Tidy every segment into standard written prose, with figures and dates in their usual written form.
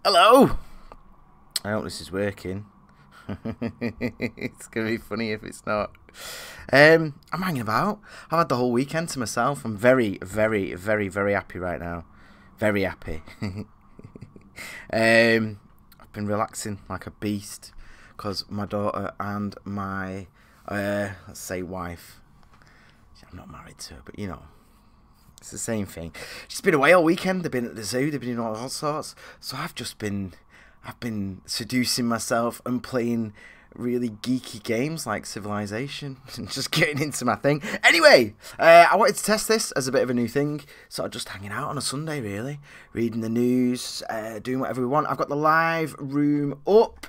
Hello! I hope this is working. It's going to be funny if it's not. I'm hanging about. I've had the whole weekend to myself. I'm very, very, very, very happy right now. Very happy. I've been relaxing like a beast because my daughter and my, let's say, wife. I'm not married to her, but you know. It's the same thing. She's been away all weekend. They've been at the zoo. They've been doing all sorts. So I've been seducing myself and playing really geeky games like Civilization and just getting into my thing. Anyway, I wanted to test this as a bit of a new thing. Sort of just hanging out on a Sunday, really. Reading the news, doing whatever we want. I've got the live room up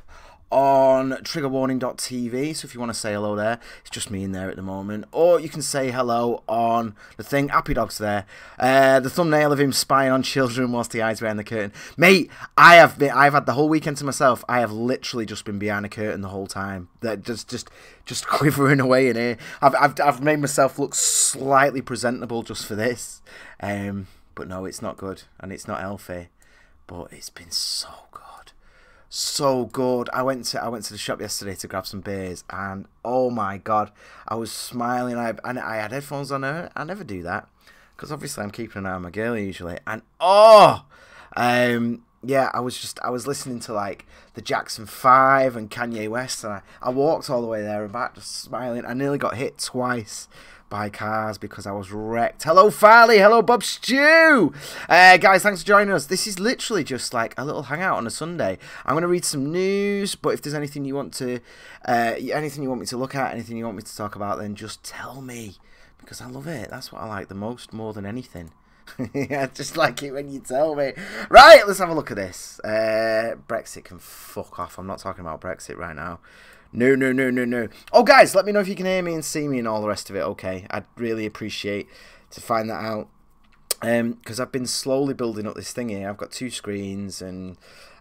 on triggerwarning.tv, so if you want to say hello there, it's just me in there at the moment, or you can say hello on the thing. Happy Dog's there. The thumbnail of him spying on children whilst he hides behind the curtain. Mate, I've had the whole weekend to myself. I have literally just been behind a curtain the whole time. That just quivering away in here. I've made myself look slightly presentable just for this, but no, it's not good and it's not healthy. But it's been so good. So good. I went to the shop yesterday to grab some beers, and oh my god, I was smiling. I had headphones on. I never do that because obviously I'm keeping an eye on my girl usually. And yeah, I was listening to like the Jackson 5 and Kanye West, and I walked all the way there and back just smiling. I nearly got hit twice by cars because I was wrecked. Hello Farley, hello Bob Stew. Guys, thanks for joining us. This is literally just like a little hangout on a Sunday. I'm going to read some news, but if there's anything you want to anything you want me to look at, anything you want me to talk about, then just tell me, because I love it. That's what I like the most, more than anything. I just like it when you tell me. Right, let's have a look at this. Brexit can fuck off. I'm not talking about Brexit right now. No, no, no, no, no. Oh, guys, let me know if you can hear me and see me and all the rest of it. Okay, I'd really appreciate to find that out. Because I've been slowly building up this thing here. I've got two screens, and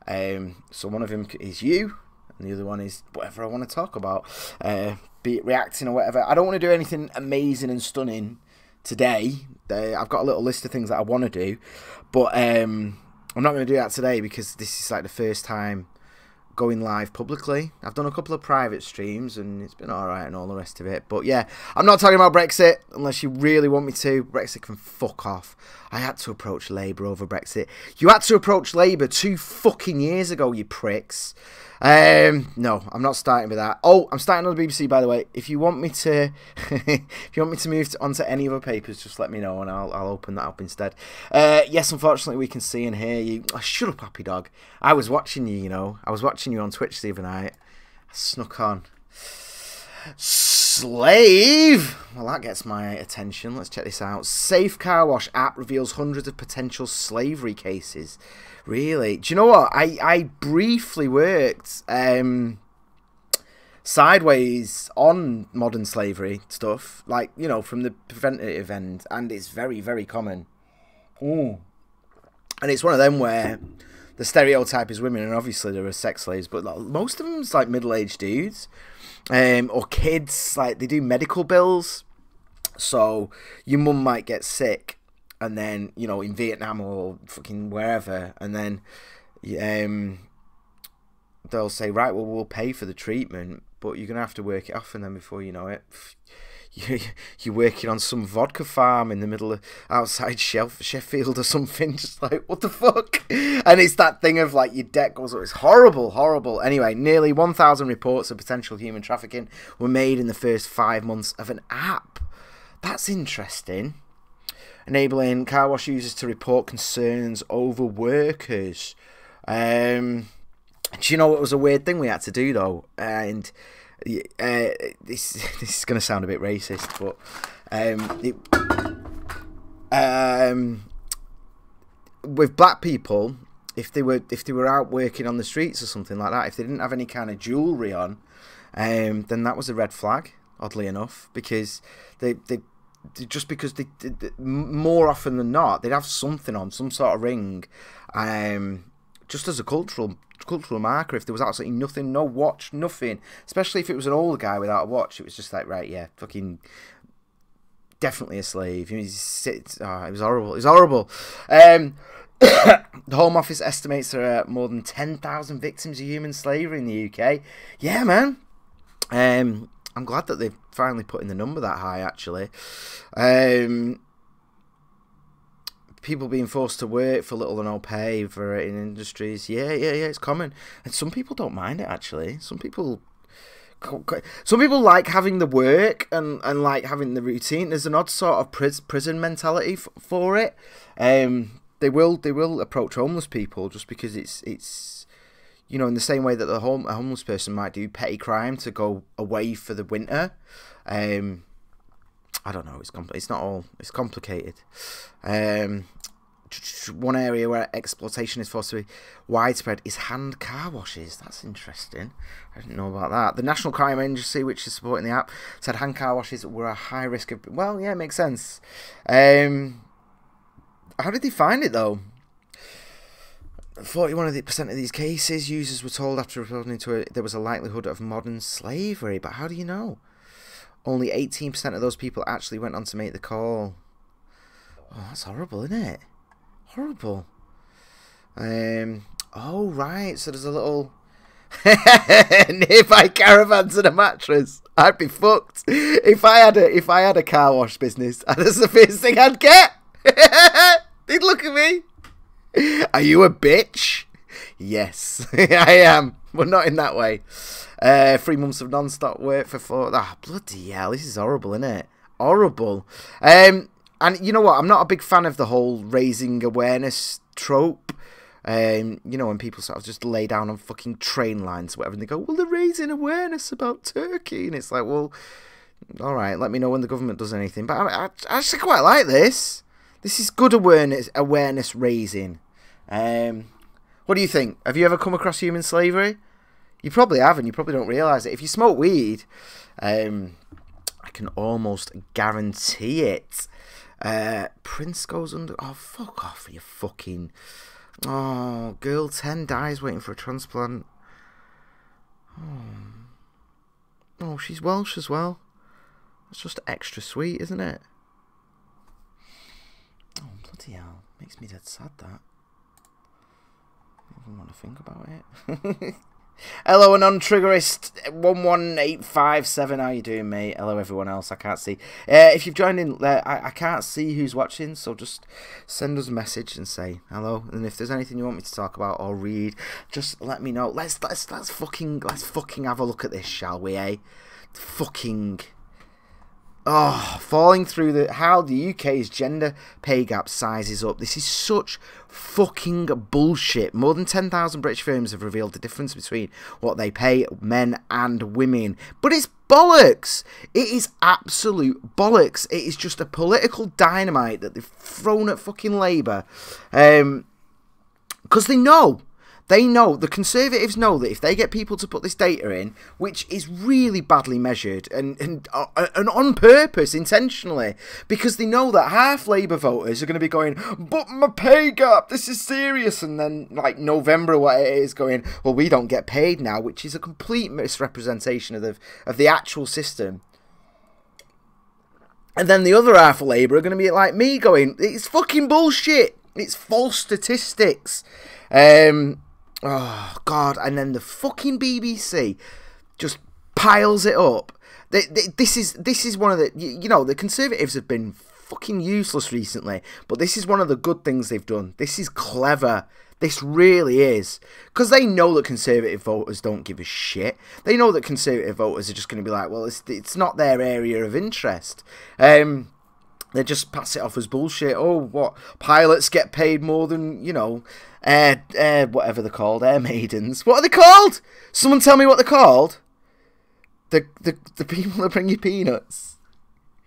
so one of them is you, and the other one is whatever I want to talk about. Be it reacting or whatever. I don't want to do anything amazing and stunning today. I've got a little list of things that I want to do, but I'm not going to do that today because this is like the first time going live publicly. I've done a couple of private streams and it's been alright and all the rest of it. But yeah, I'm not talking about Brexit unless you really want me to. Brexit can fuck off. I had to approach Labour over Brexit. You had to approach Labour 2 fucking years ago, you pricks. No, I'm not starting with that. Oh, I'm starting on the BBC, by the way. If you want me to, if you want me to move onto any other papers, just let me know and I'll open that up instead. Yes, unfortunately, we can see and hear you. Oh, shut up, Happy Dog. I was watching you, you know. I was watching you on Twitch the other night. I snuck on. Slave! Well, that gets my attention. Let's check this out. Safe Car Wash app reveals hundreds of potential slavery cases. Really? Do you know what? I briefly worked sideways on modern slavery stuff. Like, you know, from the preventative end. And it's very, very common. And it's one of them where the stereotype is women, and obviously there are sex slaves, but most of them is like middle-aged dudes. Or kids, like they do medical bills. So your mum might get sick, and then, you know, in Vietnam or fucking wherever, and then they'll say, right, well, we'll pay for the treatment, but you're gonna have to work it off, and then before you know it, you're working on some vodka farm in the middle of outside Sheffield or something, just like, what the fuck? And it's that thing of like your debt goes up. It's horrible, horrible. Anyway, nearly 1,000 reports of potential human trafficking were made in the first 5 months of an app. That's interesting. Enabling car wash users to report concerns over workers. Do you know what was a weird thing we had to do though? And this is going to sound a bit racist, but with black people, if they were out working on the streets or something like that, if they didn't have any kind of jewellery on, then that was a red flag. Oddly enough, because they more often than not they'd have something on, some sort of ring, just as a cultural marker. If there was absolutely nothing, no watch, nothing, especially if it was an older guy without a watch, it was just like, right, yeah, fucking definitely a slave. It was horrible. It was horrible. The Home Office estimates there are more than 10,000 victims of human slavery in the UK. Yeah, man. I'm glad that they've finally put in the number that high, actually. People being forced to work for little or no pay for in industries. Yeah, it's common. And some people don't mind it, actually. Some people like having the work and like having the routine. There's an odd sort of prison mentality for it. They will approach homeless people just because it's you know, in the same way that a homeless person might do petty crime to go away for the winter. I don't know. It's not all. It's complicated. One area where exploitation is forced to be widespread is hand car washes. That's interesting. I didn't know about that. The National Crime Agency, which is supporting the app, said hand car washes were a high risk of... Well, yeah, it makes sense. How did they find it, though? 41% of these cases, users were told after reporting to it there was a likelihood of modern slavery. But how do you know? Only 18% of those people actually went on to make the call. Oh, that's horrible, isn't it? Horrible. Oh, right. So there's a little nearby caravans and a mattress. I'd be fucked if I had a car wash business. That's the first thing I'd get. They'd look at me. Are you a bitch? Yes, I am, but not in that way. 3 months of non-stop work for 4... Ah, bloody hell, this is horrible, isn't it? Horrible. And you know what? I'm not a big fan of the whole raising awareness trope. You know, when people sort of just lay down on fucking train lines or whatever, and they go, well, they're raising awareness about Turkey. And it's like, well, all right, let me know when the government does anything. But I actually quite like this. This is good awareness raising. What do you think? Have you ever come across human slavery? You probably haven't. You probably don't realise it. If you smoke weed, I can almost guarantee it. Prince goes under... Oh, fuck off, you fucking... Oh, girl 10 dies waiting for a transplant. Oh, she's Welsh as well. It's just extra sweet, isn't it? Oh, bloody hell. Makes me dead sad, that. I don't want to think about it. Hello, Anon-Triggerist 11857. How you doing, mate? Hello, everyone else. I can't see. If you've joined in, I can't see who's watching, so just send us a message and say hello. And if there's anything you want me to talk about or read, just let me know. Let's fucking have a look at this, shall we? Fucking. Oh, falling through how the UK's gender pay gap sizes up. This is such fucking bullshit. More than 10,000 British firms have revealed the difference between what they pay men and women. But it's bollocks. It is absolute bollocks. It is just a political dynamite that they've thrown at fucking Labour. Because they know, the Conservatives know that if they get people to put this data in, which is really badly measured and on purpose, intentionally, because they know that half Labour voters are going to be going, but my pay gap, this is serious, and then like November or what it is going, well, we don't get paid now, which is a complete misrepresentation of the actual system. And then the other half of Labour are going to be like me going, it's fucking bullshit, it's false statistics. Oh, God. And then the fucking BBC just piles it up. This is one of the... You know, the Conservatives have been fucking useless recently, but this is one of the good things they've done. This is clever. This really is. Because they know that Conservative voters don't give a shit. They know that Conservative voters are just going to be like, well, it's not their area of interest. They just pass it off as bullshit. Oh, what? Pilots get paid more than, you know, whatever they're called, air maidens. What are they called? Someone tell me what they're called. The people that bring you peanuts.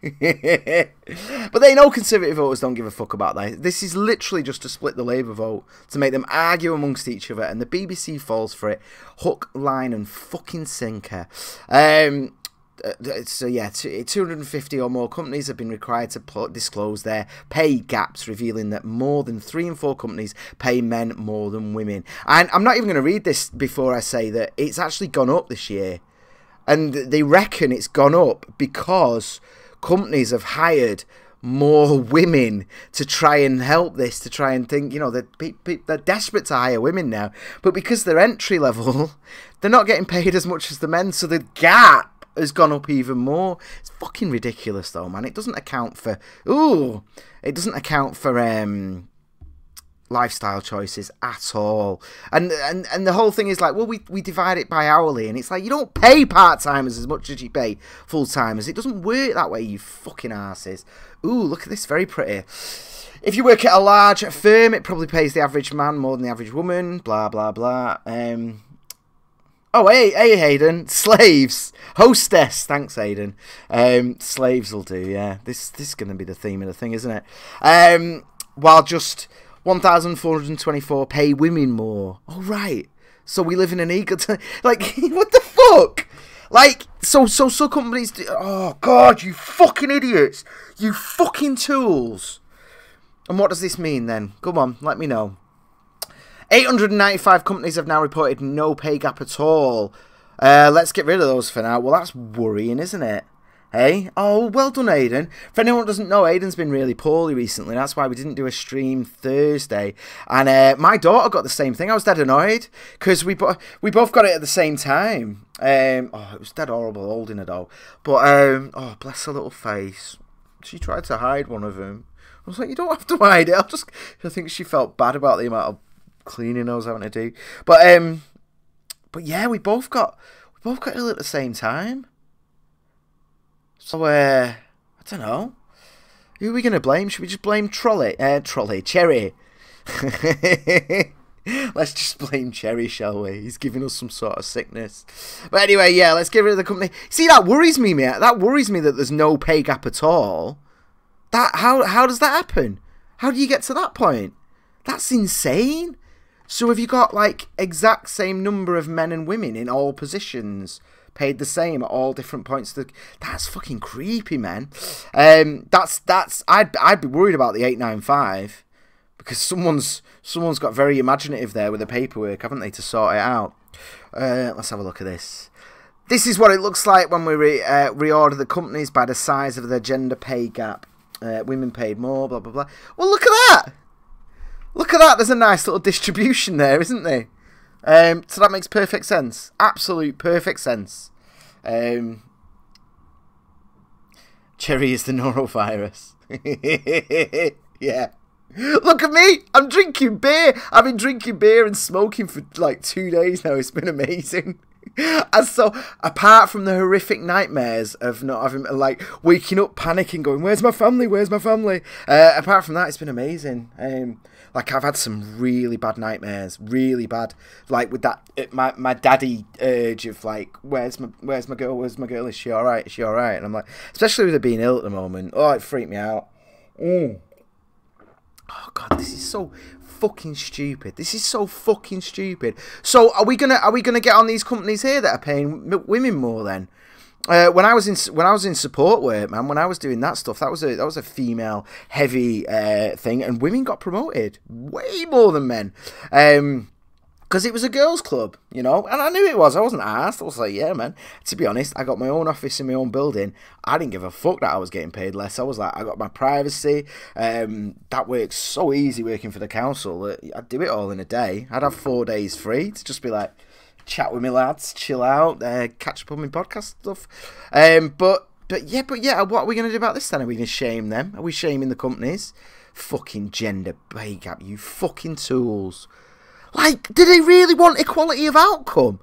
But they know Conservative voters don't give a fuck about that. This is literally just to split the Labour vote, to make them argue amongst each other, and the BBC falls for it. Hook, line, and fucking sinker. So yeah, 250 or more companies have been required to disclose their pay gaps, revealing that more than 3 in 4 companies pay men more than women. And I'm not even going to read this before I say that it's actually gone up this year. And they reckon it's gone up because companies have hired more women to try and help this, to try and think, you know, they're desperate to hire women now. But because they're entry level, they're not getting paid as much as the men, so the gap has gone up even more. It's fucking ridiculous though, man. It doesn't account for... It doesn't account for... lifestyle choices at all, and the whole thing is like, well, we divide it by hourly, and it's like, you don't pay part-timers as much as you pay full-timers. It doesn't work that way, you fucking arses. Ooh, look at this, very pretty. If you work at a large firm, it probably pays the average man more than the average woman, blah blah blah. Oh, hey Hayden, slaves, hostess, thanks Hayden. Slaves will do, yeah. This is going to be the theme of the thing, isn't it? While just 1,424 pay women more. Oh, right. So we live in an equal... Like, what the fuck? Like, so companies do... Oh, God, you fucking idiots. You fucking tools. And what does this mean, then? Come on, let me know. 895 companies have now reported no pay gap at all. Let's get rid of those for now. Well, that's worrying, isn't it? Hey? Oh, well done, Aiden. For anyone who doesn't know, Aiden's been really poorly recently. That's why we didn't do a stream Thursday. And my daughter got the same thing. I was dead annoyed because we both got it at the same time. It was dead horrible holding her though. But, oh, bless her little face. She tried to hide one of them. I was like, you don't have to hide it. I think she felt bad about the amount of cleaning I was having to do. But yeah, we both got ill at the same time. So, I don't know. Who are we going to blame? Should we just blame Cherry? Let's just blame Cherry, shall we? He's giving us some sort of sickness. But anyway, yeah, let's get rid of the company. See, that worries me, mate. That worries me that there's no pay gap at all. How does that happen? How do you get to that point? That's insane. So have you got, like, exact same number of men and women in all positions... paid the same at all different points. That's fucking creepy, man. I'd be worried about the 895 because someone's got very imaginative there with the paperwork, haven't they, to sort it out. Let's have a look at this. This is what it looks like when we reorder the companies by the size of their gender pay gap. Women paid more, blah blah blah. Well, look at that. Look at that. There's a nice little distribution there, isn't there? So that makes perfect sense. Absolute perfect sense. Cherry is the norovirus. Yeah. Look at me. I'm drinking beer. I've been drinking beer and smoking for like 2 days now. It's been amazing. And so, apart from the horrific nightmares of not having, like, waking up, panicking, going, where's my family? Where's my family? Apart from that, it's been amazing. Like, I've had some really bad nightmares, really bad. Like, with that, my daddy urge of, like, where's my girl? Where's my girl? Is she all right? Is she all right? And I'm like, especially with her being ill at the moment. Oh, it freaked me out. Oh, God, this is so fucking stupid. This is so fucking stupid. So, are we gonna get on these companies here that are paying women more then? When I was in support work, man, when I was doing that stuff, that was a female heavy thing, and women got promoted way more than men, because it was a girls' club, you know, and I knew it was. I wasn't asked. I was like, yeah, man. To be honest, I got my own office in my own building. I didn't give a fuck that I was getting paid less. I was like, I got my privacy. That works so easy working for the council. I'd do it all in a day. I'd have 4 days free to just be like, chat with me lads, chill out, catch up on my podcast stuff. But yeah, what are we going to do about this then? Are we going to shame them? Are we shaming the companies? Fucking gender pay gap, you fucking tools. Like, do they really want equality of outcome?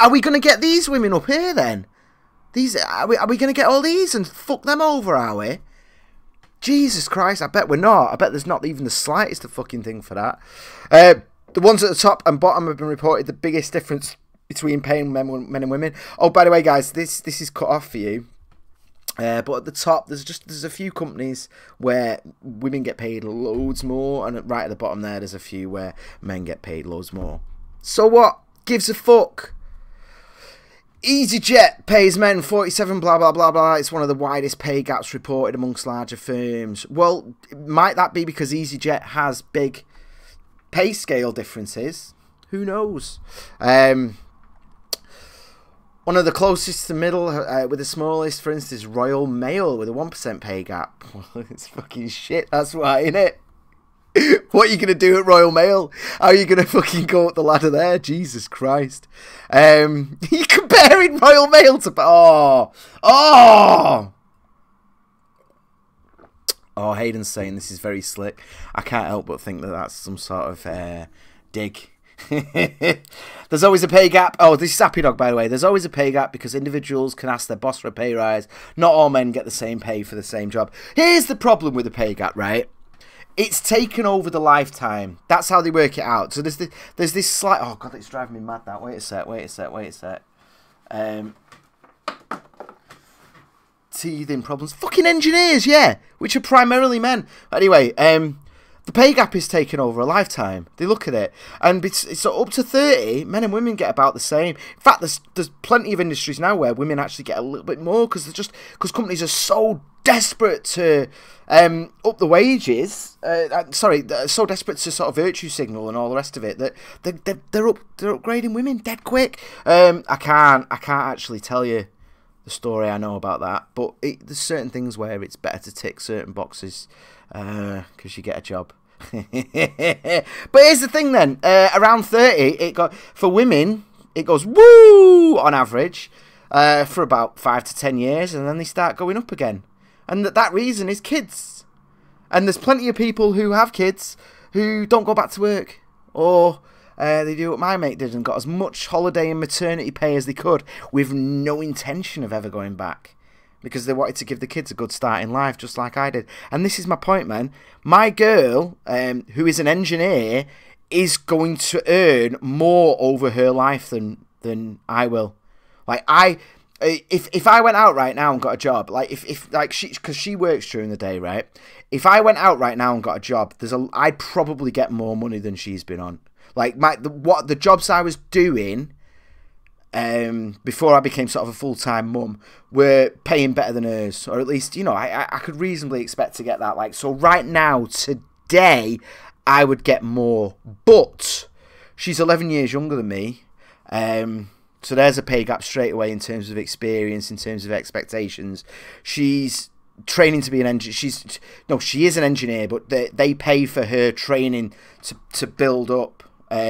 Are we going to get these women up here then? Are we going to get all these and fuck them over, are we? Jesus Christ, I bet we're not. I bet there's not even the slightest fucking thing for that. The ones at the top and bottom have been reported the biggest difference between paying men and women. Oh, by the way, guys, this is cut off for you. But at the top, there's a few companies where women get paid loads more, and right at the bottom there's a few where men get paid loads more. So what gives a fuck? EasyJet pays men 47 blah blah blah blah. It's one of the widest pay gaps reported amongst larger firms. Well, might that be because EasyJet has big pay scale differences? Who knows? One of the closest to middle with the smallest, for instance, Royal Mail with a 1% pay gap. It's fucking shit, that's why, innit? What are you going to do at Royal Mail? How are you going to fucking go up the ladder there? Jesus Christ. You're comparing Royal Mail to... Oh, Hayden's saying this is very slick. I can't help but think that that's some sort of dig. There's always a pay gap. Oh, this is Happy Dog, by the way. There's always a pay gap because individuals can ask their boss for a pay rise. Not all men get the same pay for the same job. Here's the problem with the pay gap, right? It's taken over the lifetime. That's how they work it out. So there's this slight... Oh, God, it's driving me mad, that. Wait a sec. Teething problems. Fucking engineers, yeah. Which are primarily men. Anyway, the pay gap is taken over a lifetime. They look at it. And it's up to 30, men and women get about the same. In fact, there's plenty of industries now where women actually get a little bit more because companies are so desperate to up the wages. So desperate to sort of virtue signal and all the rest of it that they're upgrading women dead quick. I can't actually tell you the story I know about that, but there's certain things where it's better to tick certain boxes because you get a job. But here's the thing then, around 30 for women it goes woo on average for about 5 to 10 years, and then they start going up again, and that reason is kids. And there's plenty of people who have kids who don't go back to work, or they do what my mate did and got as much holiday and maternity pay as they could with no intention of ever going back because they wanted to give the kids a good start in life, just like I did. And this is my point, man. My girl, who is an engineer, is going to earn more over her life than I will. Like, if I went out right now and got a job, like because she works during the day, right? If I went out right now and got a job, I'd probably get more money than she's been on. Like the jobs I was doing before I became sort of a full-time mum were paying better than hers, or at least, you know, I could reasonably expect to get that. Like, so right now, today, I would get more, but she's 11 years younger than me, so there's a pay gap straight away in terms of experience, in terms of expectations. She's training to be an engineer. She is an engineer, but they pay for her training to build up.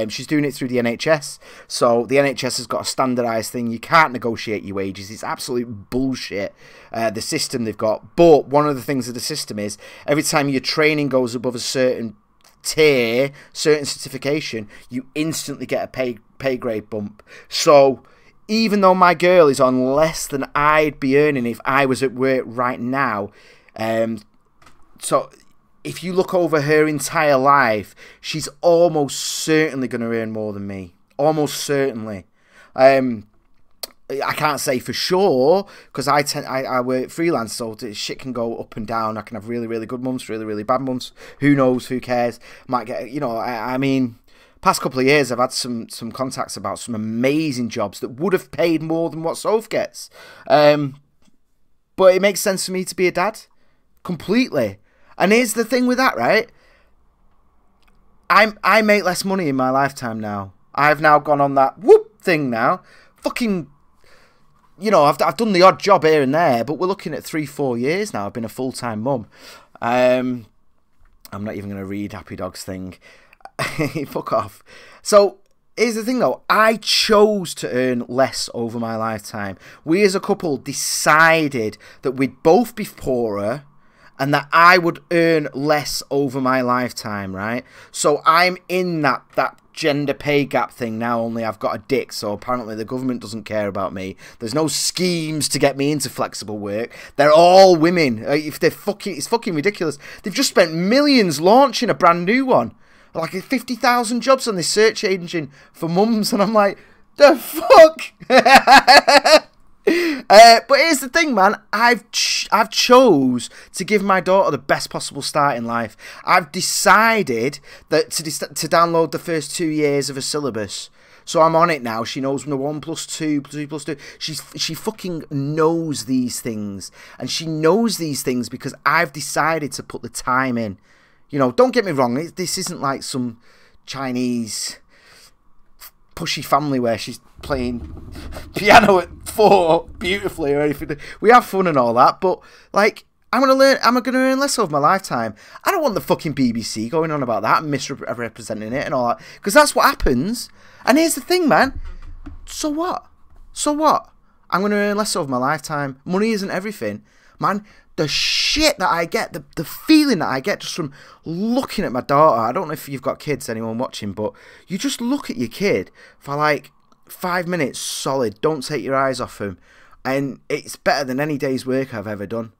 She's doing it through the NHS, so the NHS has got a standardised thing. You can't negotiate your wages. It's absolute bullshit, the system they've got. But one of the things of the system is every time your training goes above a certain tier, certain certification, you instantly get a pay grade bump. So even though my girl is on less than I'd be earning if I was at work right now, so if you look over her entire life, she's almost certainly going to earn more than me. Almost certainly. I can't say for sure because I work freelance, so shit can go up and down. I can have really, really good months, really, really bad months. Who knows? Who cares? Might get, you know, I mean, past couple of years I've had some contacts about some amazing jobs that would have paid more than what Soph gets. But it makes sense for me to be a dad. Completely. And here's the thing with that, right? I make less money in my lifetime now. I've now gone on that whoop thing now. Fucking, you know, I've done the odd job here and there, but we're looking at 3-4 years now. I've been a full-time mum. I'm not even going to read Happy Dog's thing. Fuck off. So here's the thing though. I chose to earn less over my lifetime. We as a couple decided that we'd both be poorer and that I would earn less over my lifetime, right? So I'm in that gender pay gap thing now, only I've got a dick, so apparently the government doesn't care about me. There's no schemes to get me into flexible work. They're all women. It's fucking ridiculous. They've just spent millions launching a brand new one. Like 50,000 jobs on this search engine for mums, and I'm like, the fuck? But here's the thing, man. I've chose to give my daughter the best possible start in life. I've decided that to download the first 2 years of a syllabus. So I'm on it now. She knows the 1 + 2, 2 + 2. She fucking knows these things, and she knows these things because I've decided to put the time in. You know, don't get me wrong. This isn't like some Chinese pushy family where she's playing piano at fought beautifully or anything. We have fun and all that, but like, I'm gonna earn less over my lifetime. I don't want the fucking BBC going on about that and misrepresenting it and all that, because that's what happens. And here's the thing, man. So what? So what? I'm gonna earn less over my lifetime. Money isn't everything, man. The shit that I get, the feeling that I get just from looking at my daughter. I don't know if you've got kids, anyone watching, but you just look at your kid for like 5 minutes solid. Don't take your eyes off him, and it's better than any day's work I've ever done.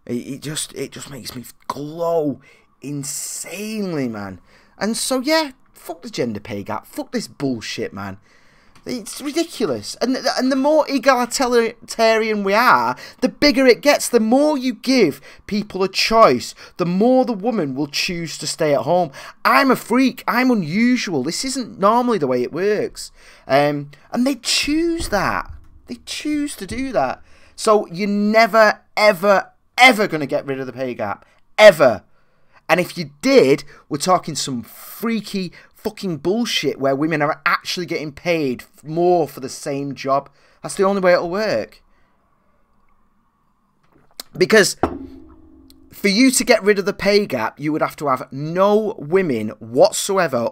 It just makes me glow insanely, man. And so yeah, fuck the gender pay gap. Fuck this bullshit, man. It's ridiculous. And the more egalitarian we are, the bigger it gets. The more you give people a choice, the more the woman will choose to stay at home. I'm a freak. I'm unusual. This isn't normally the way it works. And they choose that. They choose to do that. So you're never, ever, ever going to get rid of the pay gap. Ever. And if you did, we're talking some freaky fucking bullshit where women are actually getting paid more for the same job. That's the only way it'll work. Because for you to get rid of the pay gap, you would have to have no women whatsoever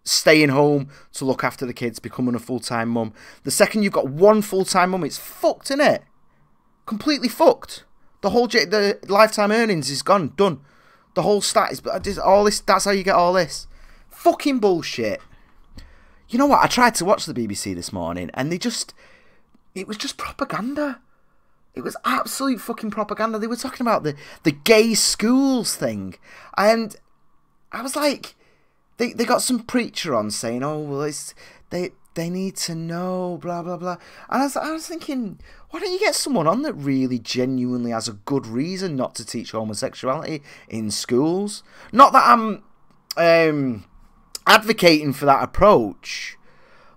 staying home to look after the kids, becoming a full-time mum. The second you've got one full-time mum, it's fucked, innit? Completely fucked. The lifetime earnings is gone, done. The whole stat is all this. That's how you get all this. Fucking bullshit. You know what? I tried to watch the BBC this morning, and it was just propaganda. It was absolute fucking propaganda. They were talking about the gay schools thing, and I was like, they got some preacher on saying, oh well, they need to know, blah blah blah. And I was thinking, why don't you get someone on that really genuinely has a good reason not to teach homosexuality in schools? Not that I'm advocating for that approach,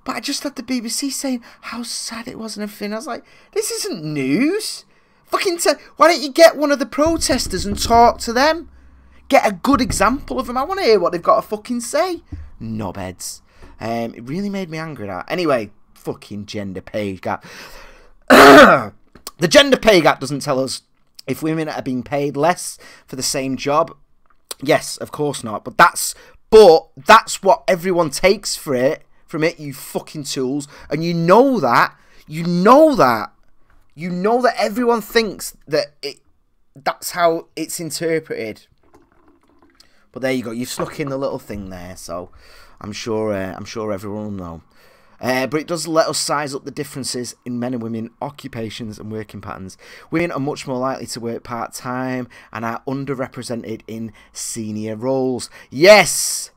but I just had the BBC saying how sad it was and everything. I was like, this isn't news. Why don't you get one of the protesters and talk to them? Get a good example of them. I want to hear what they've got to fucking say. Knobheads. It really made me angry, that. Anyway, fucking gender pay gap. The gender pay gap doesn't tell us if women are being paid less for the same job. Yes, of course not. But that's what everyone takes from it, you fucking tools. And you know that. You know that everyone thinks that that's how it's interpreted. But there you go. You've snuck in the little thing there, so I'm sure everyone will know. But it does let us size up the differences in men and women occupations and working patterns. Women are much more likely to work part-time and are underrepresented in senior roles. Yes!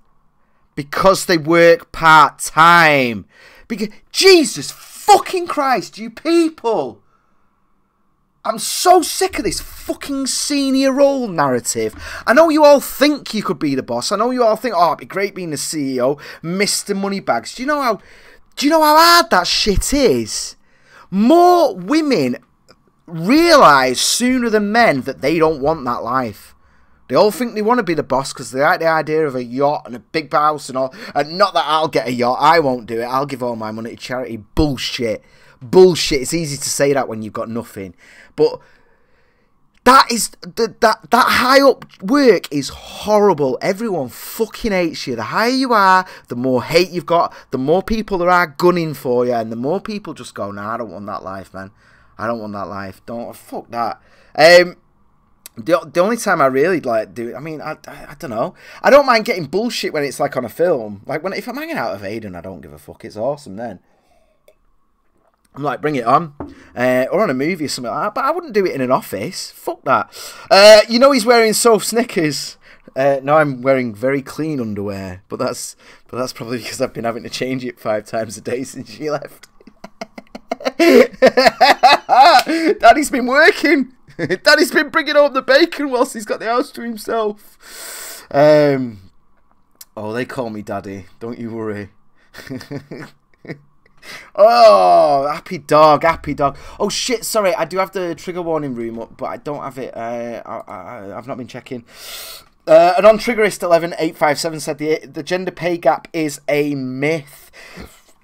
Because they work part-time. Because Jesus fucking Christ, you people! I'm so sick of this fucking senior role narrative. I know you all think you could be the boss. I know you all think, oh, it'd be great being the CEO, Mr. Moneybags. Do you know how hard that shit is? More women realise sooner than men that they don't want that life. They all think they want to be the boss because they like the idea of a yacht and a big house and all. And not that I'll get a yacht. I won't do it. I'll give all my money to charity. Bullshit. Bullshit. It's easy to say that when you've got nothing. But that high up work is horrible. Everyone fucking hates you. The higher you are, the more hate you've got, the more people there are gunning for you, and the more people just go, nah, I don't want that life, man. I don't want that life. Fuck that. The only time I really like do it, I mean, I don't know. I don't mind getting bullshit when it's like on a film. Like if I'm hanging out with Aiden, I don't give a fuck. It's awesome then. I'm like, bring it on. Or on a movie or something like that. But I wouldn't do it in an office. Fuck that. You know he's wearing soft Snickers. No, I'm wearing very clean underwear. But that's probably because I've been having to change it 5 times a day since she left. Daddy's been working. Daddy's been bringing home the bacon whilst he's got the house to himself. Oh, they call me Daddy. Don't you worry. Oh, happy dog. Oh shit, sorry, I do have the trigger warning room up, but I don't have it. I've not been checking. And on Triggerist 11857 said the gender pay gap is a myth.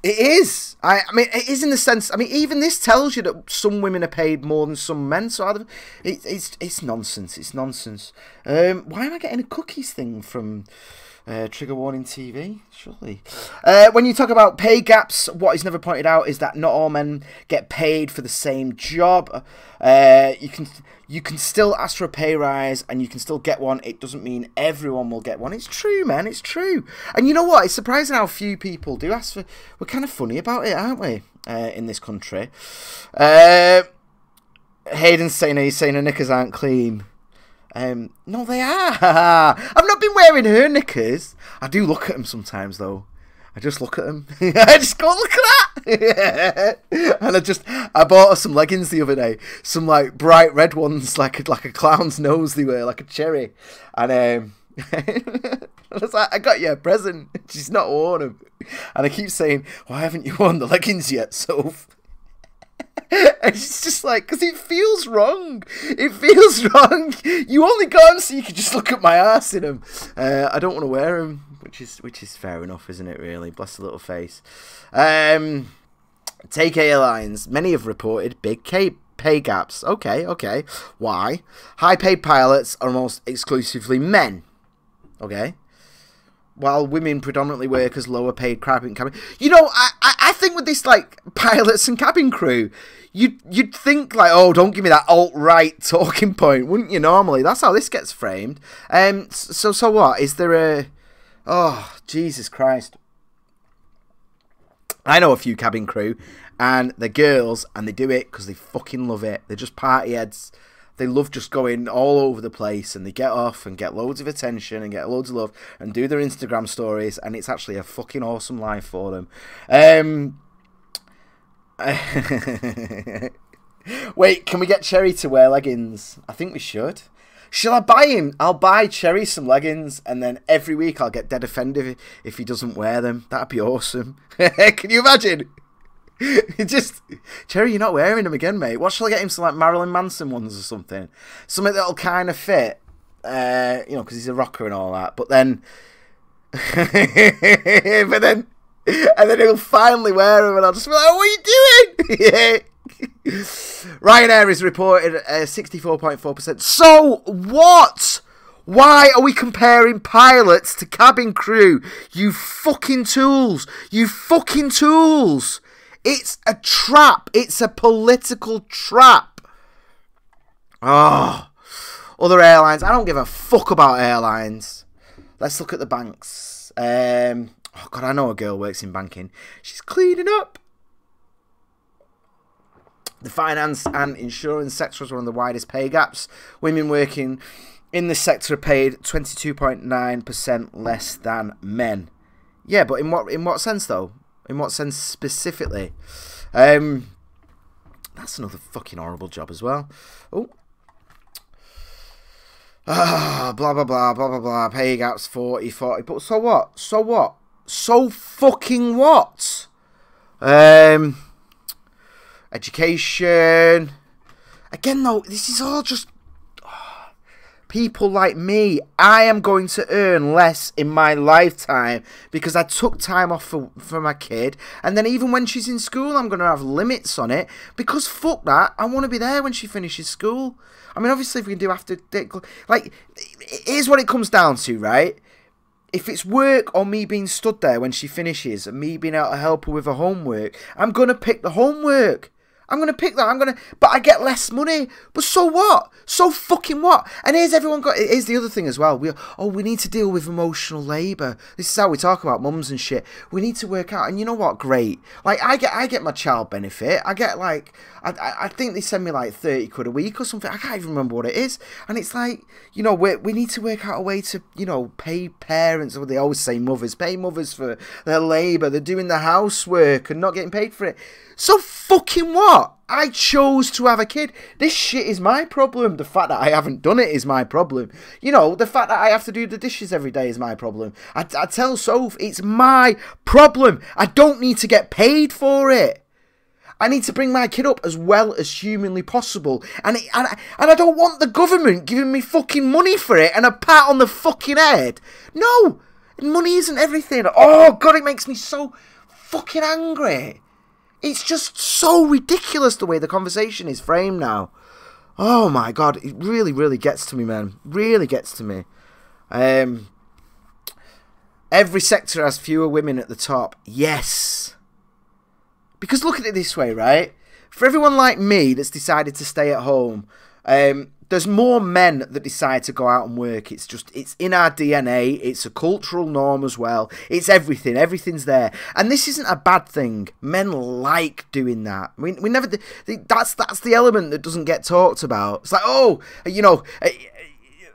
It is. I mean, it is in the sense. I mean, even this tells you that some women are paid more than some men. So it's nonsense. It's nonsense. Why am I getting a cookies thing from Trigger Warning TV? Surely. When you talk about pay gaps, what is never pointed out is that not all men get paid for the same job. You can still ask for a pay rise and you can still get one. It doesn't mean everyone will get one. It's true, man. It's true. And you know what? It's surprising how few people do ask for... We're kind of funny about it, aren't we? In this country. Hayden's saying, he's saying her knickers aren't clean. No, they are. I've not been wearing her knickers. I do look at them sometimes, though. I just look at them. I just go, look at that. And I bought her some leggings the other day. Some like bright red ones, like a clown's nose they were, like a cherry. And I was like, I got you a present. She's not worn them. And I keep saying, why haven't you worn the leggings yet, Soph? And she's just like, because it feels wrong. It feels wrong. You only got them so you can just look at my ass in them. I don't want to wear them. Which is fair enough, isn't it, really? Bless the little face. Take Airlines. Many have reported big pay gaps. Okay. Why? High-paid pilots are almost exclusively men. Okay. While women predominantly work as lower-paid cabin. You know, I think with this, like, pilots and cabin crew, you'd think, like, oh, don't give me that alt-right talking point, wouldn't you, normally? That's how this gets framed. So what? Is there a... Oh, Jesus Christ. I know a few cabin crew, and they're girls, and they do it because they fucking love it. They're just party heads. They love just going all over the place, and they get off and get loads of attention and get loads of love and do their Instagram stories, and it's actually a fucking awesome life for them. Wait, can we get Cherry to wear leggings? I think we should. Shall I buy him? I'll buy Cherry some leggings, and then every week I'll get dead offended if he doesn't wear them. That'd be awesome. Can you imagine? Just, Cherry, you're not wearing them again, mate. What shall I get him? Some like Marilyn Manson ones or something? Something that'll kind of fit, you know, because he's a rocker and all that. But then, and then he'll finally wear them, and I'll just be like, "What are you doing?" Yeah. Ryanair is reported 64.4%. So what? Why are we comparing pilots to cabin crew? You fucking tools. You fucking tools. It's a trap. It's a political trap. Oh. Other airlines. I don't give a fuck about airlines. Let's look at the banks. Oh, God, I know a girl works in banking. She's cleaning up. The finance and insurance sectors are one of the widest pay gaps. Women working in this sector are paid 22.9% less than men. Yeah, but in what sense though? In what sense specifically? That's another fucking horrible job as well. Oh. Blah blah blah blah blah blah. Pay gaps 40. But so what? So what? So fucking what? Education. Again, though, this is all just people like me. I am going to earn less in my lifetime because I took time off for my kid. And then even when she's in school, I'm going to have limits on it because fuck that. I want to be there when she finishes school. I mean, obviously, if we can do after... Like, here's what it comes down to, right? If it's work or me being stood there when she finishes and me being able to help her with her homework, I'm going to pick the homework. I'm going to pick that. But I get less money. But so what? So fucking what? And here's the other thing as well. We need to deal with emotional labour. This is how we talk about mums and shit. We need to work out. And you know what? Great. Like, I get my child benefit. I get like, I think they send me like 30 quid a week or something. I can't even remember what it is. And it's like, you know, we need to work out a way to, you know, pay parents, or they always say mothers, pay mothers for their labour. They're doing the housework and not getting paid for it. So fucking what? I chose to have a kid. This shit is my problem. The fact that I haven't done it is my problem. You know, the fact that I have to do the dishes every day is my problem. I tell Soph, it's my problem. I don't need to get paid for it. I need to bring my kid up as well as humanly possible. And I don't want the government giving me fucking money for it and a pat on the fucking head. No, money isn't everything. Oh, God, it makes me so fucking angry. It's just so ridiculous the way the conversation is framed now. Oh my God, it really, really gets to me, man. Really gets to me. Every sector has fewer women at the top. Yes. Because look at it this way, right? For everyone like me that's decided to stay at home, there's more men that decide to go out and work. It's in our DNA. It's a cultural norm as well. It's everything. Everything's there. And this isn't a bad thing. Men like doing that. We never... That's the element that doesn't get talked about. It's like, oh, you know...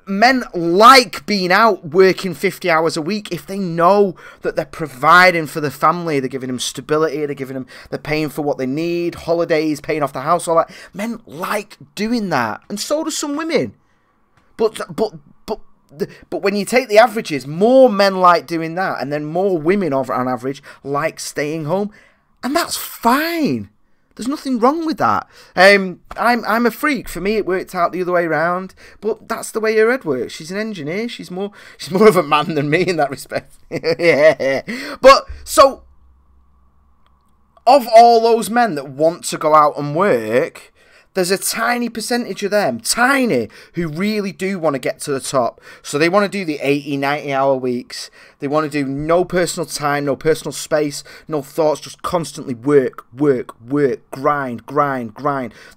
Men like being out working 50 hours a week if they know that they're providing for the family. They're giving them stability. They're paying for what they need, holidays, paying off the house, all that. Men like doing that, and so do some women. But when you take the averages, more men like doing that, and then more women on average like staying home, and that's fine. There's nothing wrong with that. I'm a freak. For me, it worked out the other way around. But that's the way her head works. She's an engineer. She's more of a man than me in that respect. Yeah. But so, of all those men that want to go out and work, there's a tiny percentage of them, tiny, who really do want to get to the top. So they want to do the 80, 90-hour weeks. They want to do no personal time, no personal space, no thoughts, just constantly work, grind.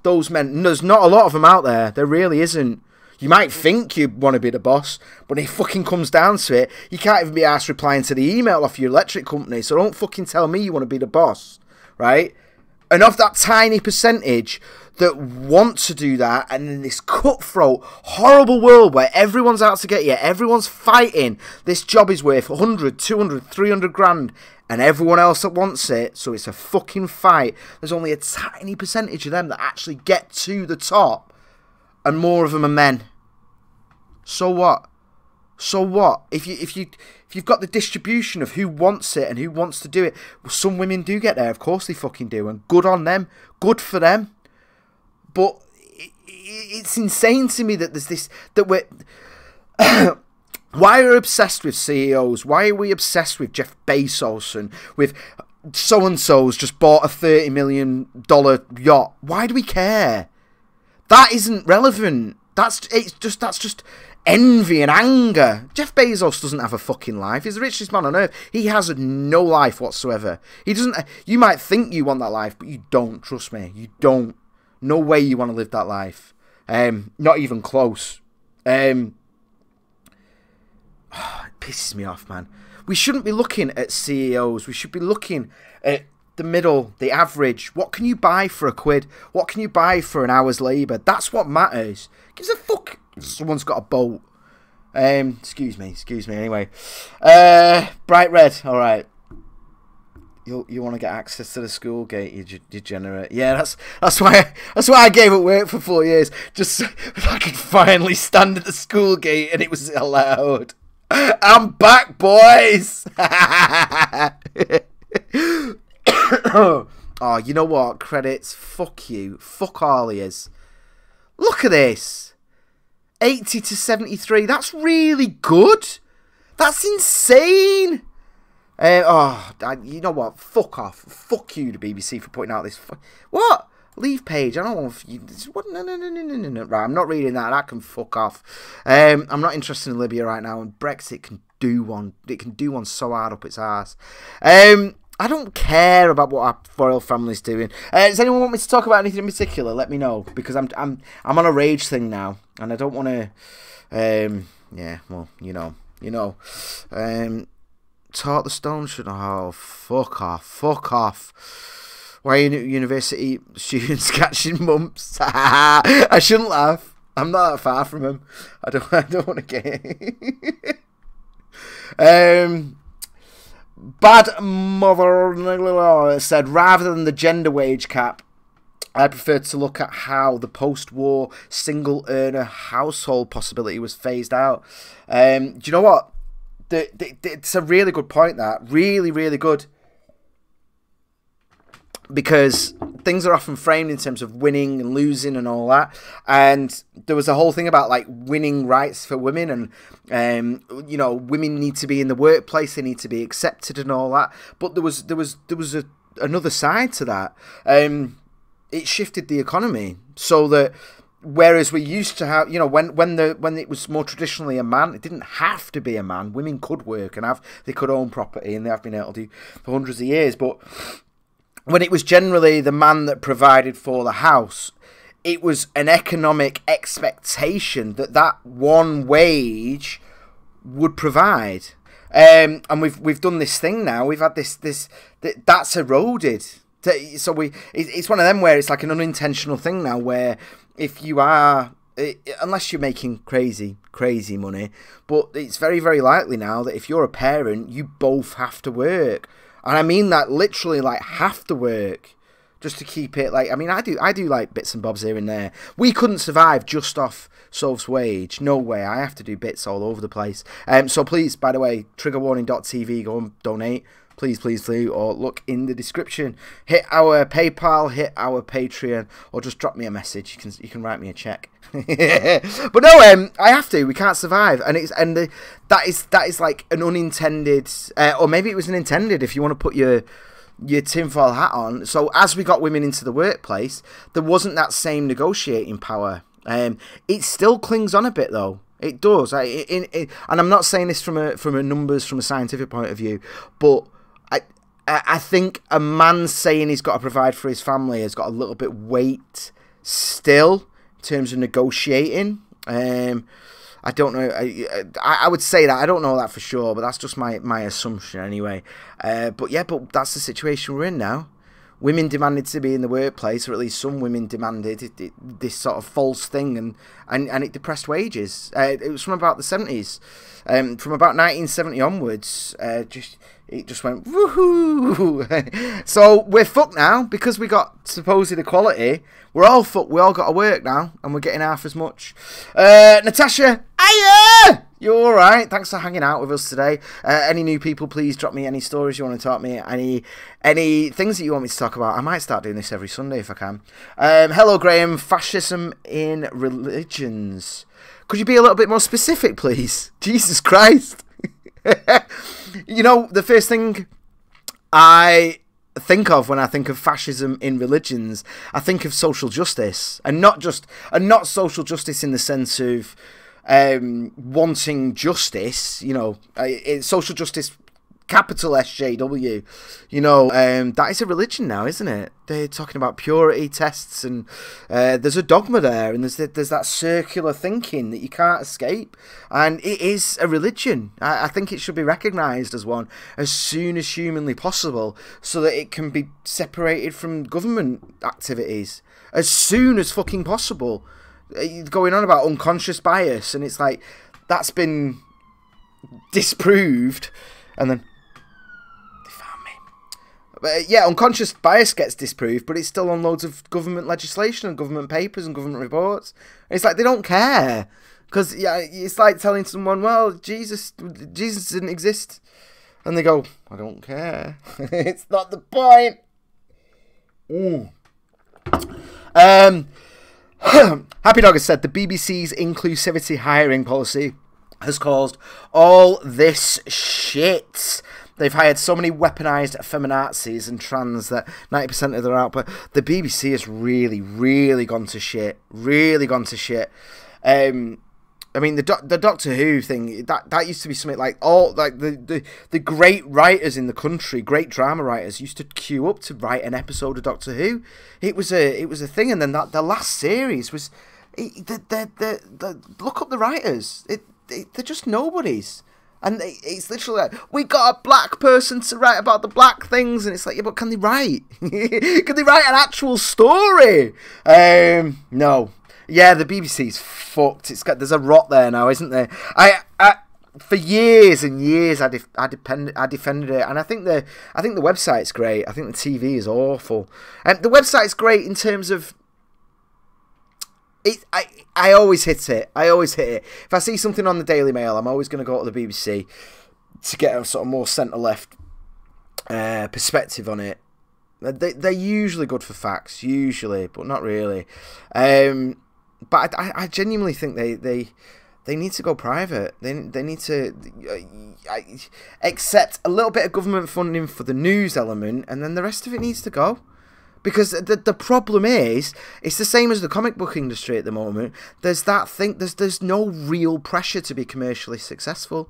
Those men, there's not a lot of them out there. There really isn't. You might think you want to be the boss, but it fucking comes down to it. You can't even be asked replying to the email off your electric company, so don't fucking tell me you want to be the boss, right? And of that tiny percentage that want to do that, and in this cutthroat, horrible world where everyone's out to get you, everyone's fighting, this job is worth 100, 200, 300 grand, and everyone else that wants it, so it's a fucking fight. There's only a tiny percentage of them that actually get to the top, and more of them are men. So what? So what? If you've got the distribution of who wants it and who wants to do it, well, some women do get there, of course they fucking do, and good on them, good for them. But it's insane to me that there's this, that we're... Why are we obsessed with CEOs? Why are we obsessed with Jeff Bezos and with so-and-so's just bought a $30 million yacht? Why do we care? That isn't relevant. That's just envy and anger. Jeff Bezos doesn't have a fucking life. He's the richest man on earth. He has no life whatsoever. He doesn't... You might think you want that life, but you don't. Trust me. You don't. No way you want to live that life. Not even close. It pisses me off, man. We shouldn't be looking at CEOs. We should be looking at the middle, the average. What can you buy for £1? What can you buy for an hour's labour? That's what matters. Gives a fuck if someone's got a boat. Excuse me. Anyway, bright red. All right. You want to get access to the school gate, you degenerate. Yeah, that's why I gave up work for 4 years, just so I could finally stand at the school gate and it was allowed. I'm back, boys. Oh, you know what? Credits. Fuck you. Fuck all yous. Look at this. 80 to 73. That's really good. That's insane. You know what? Fuck off. Fuck you, the BBC, for putting out this. What? Leave page. I don't want you. No. Right, I'm not reading that. That can fuck off. I'm not interested in Libya right now, and Brexit can do one. It can do one so hard up its ass. I don't care about what our royal family's doing. Does anyone want me to talk about anything in particular? Let me know, because I'm on a rage thing now, and I don't want to. Yeah, well, you know. Taught the stone should... Oh, fuck off. Why are university students catching mumps? I shouldn't laugh. I'm not that far from him. I don't want to get... Bad Mother said, rather than the gender wage cap, I prefer to look at how the post-war single-earner household possibility was phased out. Do you know what? It's a really good point, that. Really, really good. Because things are often framed in terms of winning and losing and all that. And there was a whole thing about like winning rights for women, and you know, women need to be in the workplace, they need to be accepted and all that. But there was another side to that. It shifted the economy so that whereas we used to have, you know, when it was more traditionally a man, it didn't have to be a man. Women could work and they could own property, and they have been able to do for hundreds of years. But when it was generally the man that provided for the house, it was an economic expectation that one wage would provide. And we've done this thing now. We've had that's eroded. So it's one of them where it's like an unintentional thing now, where if you are, unless you're making crazy money, but it's very, very likely now that if you're a parent, you both have to work. And I mean that literally, like, have to work just to keep it, like, I mean, I do like bits and bobs here and there. We couldn't survive just off Sov's wage. No way. I have to do bits all over the place. So please, by the way, triggerwarning.tv, go and donate. Please do, or look in the description. Hit our PayPal, hit our Patreon, or just drop me a message. You can write me a check. But no, I have to. We can't survive, and that is like an unintended, or maybe it was an intended. If you want to put your tinfoil hat on. So as we got women into the workplace, there wasn't that same negotiating power. It still clings on a bit though. It does. And I'm not saying this from a numbers, from a scientific point of view, but I think a man saying he's got to provide for his family has got a little bit weight still in terms of negotiating. I don't know. I would say that. I don't know that for sure, but that's just my assumption anyway. But that's the situation we're in now. Women demanded to be in the workplace, or at least some women demanded this sort of false thing, and it depressed wages. It was from about the 70s. From about 1970 onwards, it just went woohoo. So we're fucked now because we got supposed equality. We're all fucked. We all got to work now, and we're getting half as much. Natasha, hiya! You're all right. Thanks for hanging out with us today. Any new people, please drop me any stories you want to talk me. Any things that you want me to talk about. I might start doing this every Sunday if I can. Hello, Graham. Fascism in religions. Could you be a little bit more specific, please? Jesus Christ. You know, the first thing I think of when I think of fascism in religions, I think of social justice, and not social justice in the sense of wanting justice. You know, social justice, capital SJW. You know, that is a religion now, isn't it? They're talking about purity tests, and there's a dogma there, and there's that circular thinking that you can't escape, and it is a religion. I think it should be recognised as one as soon as humanly possible, so that it can be separated from government activities as soon as fucking possible. Going on about unconscious bias, and it's like that's been disproved, and then they found me. But yeah, unconscious bias gets disproved, but it's still on loads of government legislation and government papers and government reports. And it's like they don't care, because yeah, it's like telling someone, well, Jesus didn't exist, and they go, I don't care. It's not the point. Happy Dog has said the BBC's inclusivity hiring policy has caused all this shit. They've hired so many weaponised feminazis and trans that 90% of their output. The BBC has really, really gone to shit. Really gone to shit. I mean, the Doctor Who thing, that used to be something like the great writers in the country, great drama writers, used to queue up to write an episode of Doctor Who. It was a thing, and then the last series was, look up the writers. They're just nobodies. And it's literally like, we got a black person to write about the black things, and it's like, yeah, but can they write? Can they write an actual story? No. Yeah, the BBC's fucked. There's a rot there now, isn't there? I for years and years I defended it, and I think the website's great. I think the TV is awful. And the website's great in terms of it. I always hit it. If I see something on the Daily Mail, I'm always going to go to the BBC to get a sort of more centre left perspective on it. They're usually good for facts, usually, but not really. But I genuinely think they need to go private. They need to accept a little bit of government funding for the news element, and then the rest of it needs to go. Because the problem is, it's the same as the comic book industry at the moment. There's that thing. There's no real pressure to be commercially successful.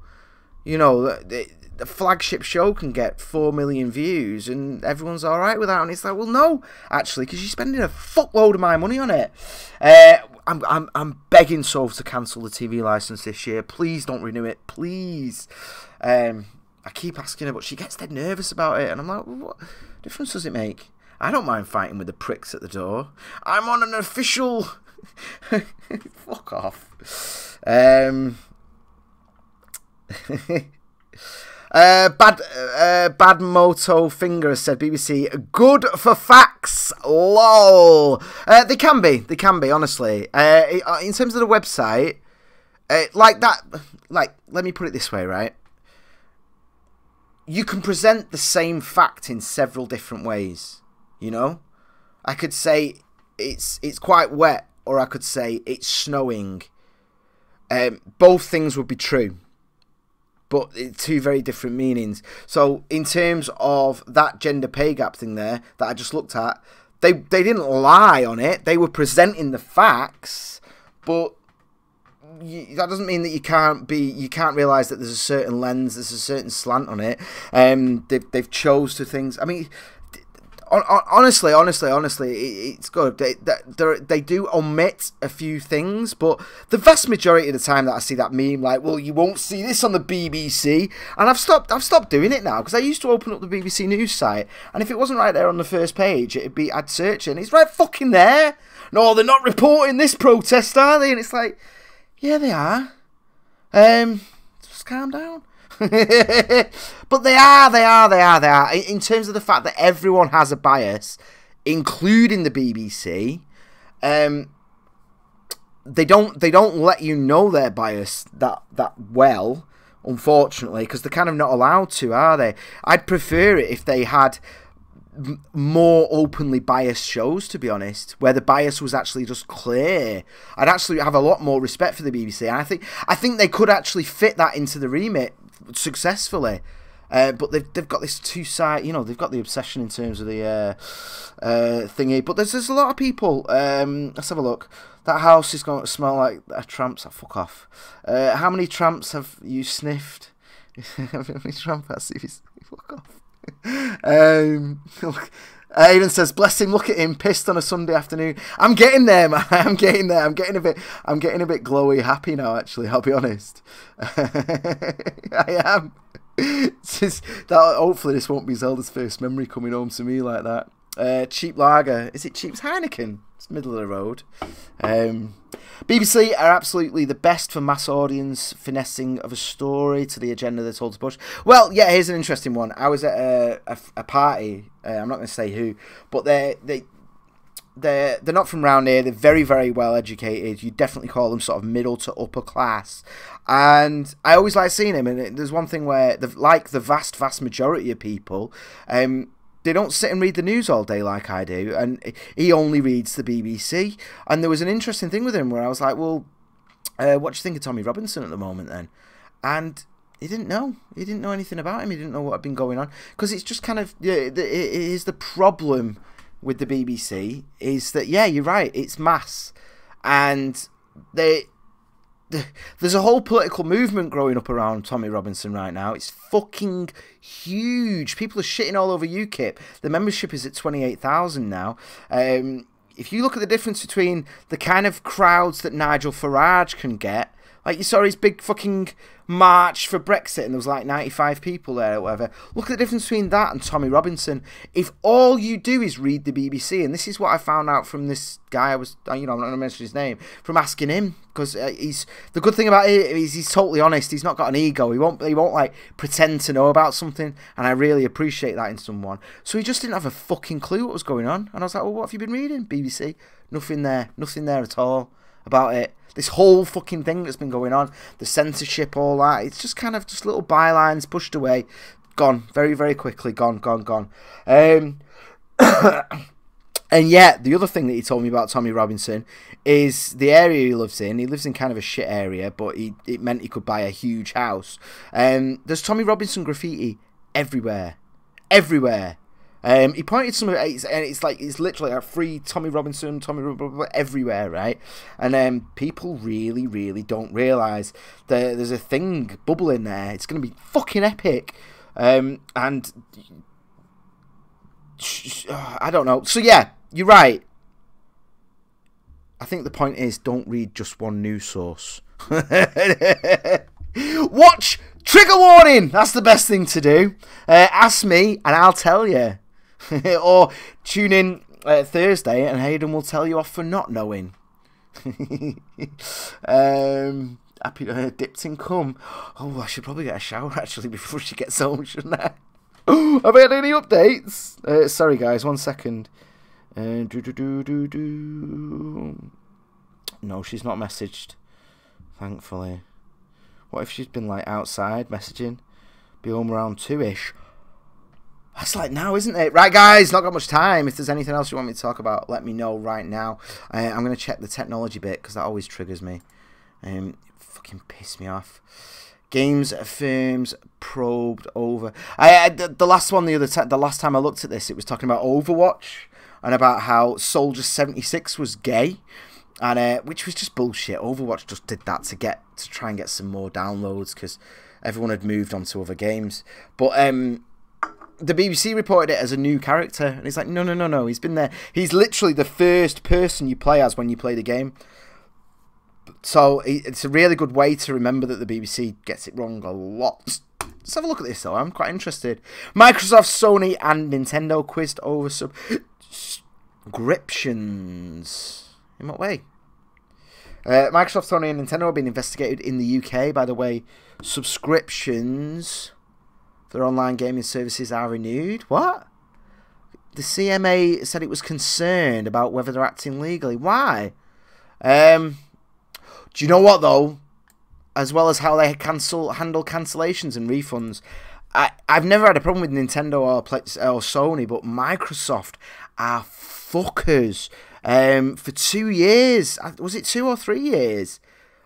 You know, the flagship show can get 4 million views and everyone's all right with that. And it's like, well, no, actually, because you're spending a fuckload of my money on it. I'm begging Sove to cancel the TV license this year. Please don't renew it, please. I keep asking her, but she gets dead nervous about it, and I'm like, well, what difference does it make? I don't mind fighting with the pricks at the door. I'm on an official. Fuck off. Bad Moto Finger has said BBC good for facts. Lol. They can be honestly. In terms of the website, like that. Like, let me put it this way, right? You can present the same fact in several different ways. You know, I could say it's quite wet, or I could say it's snowing. Both things would be true, but two very different meanings. So in terms of that gender pay gap thing there that I just looked at, they didn't lie on it. They were presenting the facts, but that doesn't mean that you can't realise that there's a certain lens, there's a certain slant on it. They've chose to things. I mean, honestly, it's good. They do omit a few things, but the vast majority of the time that I see that meme, like, well, you won't see this on the BBC, and I've stopped doing it now, because I used to open up the BBC News site, and if it wasn't right there on the first page, I'd search it, and it's right fucking there. No, they're not reporting this protest, are they? And it's like, yeah, they are. Just calm down. But they are. In terms of the fact that everyone has a bias, including the BBC, they don't let you know their bias that well, unfortunately, because they're kind of not allowed to, are they? I'd prefer it if they had more openly biased shows, to be honest, where the bias was actually just clear. I'd actually have a lot more respect for the BBC, and I think they could actually fit that into the remit successfully. But they've got this two-side, you know, they've got the obsession in terms of the thingy. But there's a lot of people. Let's have a look. That house is going to smell like a tramp's. Fuck off. How many tramps have you sniffed? How many tramps have you sniffed? Fuck off. Aidan says, bless him, look at him, pissed on a Sunday afternoon. I'm getting there, man. I'm getting there. I'm getting a bit glowy happy now, actually, I'll be honest. I am. Hopefully this won't be Zelda's first memory coming home to me like that. Cheap lager. Is it cheap? It's Heineken. It's middle of the road. BBC are absolutely the best for mass audience finessing of a story to the agenda they're told to push. Well, yeah, here's an interesting one. I was at a party. I'm not going to say who, but they're not from round here. They're very, very well educated. You definitely call them sort of middle to upper class. And I always like seeing them. And there's one thing where, like the vast majority of people, they don't sit and read the news all day like I do, and he only reads the BBC. And there was an interesting thing with him where I was like, well, what do you think of Tommy Robinson at the moment then? And he didn't know. He didn't know anything about him. He didn't know what had been going on. Because it's just kind of, it is the problem with the BBC, is that, yeah, you're right, it's mass. And there's a whole political movement growing up around Tommy Robinson right now. It's fucking huge. People are shitting all over UKIP. The membership is at 28,000 now. If you look at the difference between the kind of crowds that Nigel Farage can get, like you saw his big fucking march for Brexit and there was like 95 people there or whatever. Look at the difference between that and Tommy Robinson. If all you do is read the BBC, and this is what I found out from this guy, I'm not going to mention his name, from asking him, because the good thing about it is he's totally honest. He's not got an ego. He won't like pretend to know about something, and I really appreciate that in someone. So he just didn't have a fucking clue what was going on, and I was like, well, what have you been reading, BBC? Nothing there at all about it. This whole fucking thing that's been going on, the censorship, all that, it's just kind of just little bylines pushed away, gone very, very quickly, gone. And yet, the other thing that he told me about Tommy Robinson is the area he lives in. He lives in kind of a shit area, but it meant he could buy a huge house. There's Tommy Robinson graffiti everywhere. Everywhere. He pointed some of it, and it's literally a free Tommy Robinson, everywhere, right? And people really, really don't realise that there's a thing bubbling there. It's going to be fucking epic. And I don't know. So yeah, you're right. I think the point is, don't read just one news source. Watch Trigger Warning. That's the best thing to do. Ask me and I'll tell you. Or tune in Thursday and Hayden will tell you off for not knowing. Happy dipped in cum. Oh, I should probably get a shower actually before she gets home, shouldn't I? Have I had any updates? Sorry guys, 1 second. No, she's not messaged, thankfully. What if she's been like outside messaging? Be home around 2ish. That's like now, isn't it? Right guys, not got much time. If there's anything else you want me to talk about, let me know right now. I'm going to check the technology bit because that always triggers me. Fucking piss me off. Games firms probed over. The last one, the last time I looked at this, it was talking about Overwatch and about how Soldier 76 was gay, and which was just bullshit. Overwatch just did that to try and get some more downloads because everyone had moved on to other games. But the BBC reported it as a new character, and it's like no. He's been there. He's literally the first person you play as when you play the game. So it's a really good way to remember that the BBC gets it wrong a lot. Let's have a look at this though. I'm quite interested. Microsoft, Sony and Nintendo quizzed over subscriptions. In what way? Microsoft, Sony and Nintendo have been investigated in the UK by the way subscriptions for their online gaming services are renewed. What? The CMA said it was concerned about whether they're acting legally. Why? Do you know what though? As well as how they handle cancellations and refunds, I've never had a problem with Nintendo or Sony, but Microsoft are fuckers. For 2 years, was it 2 or 3 years?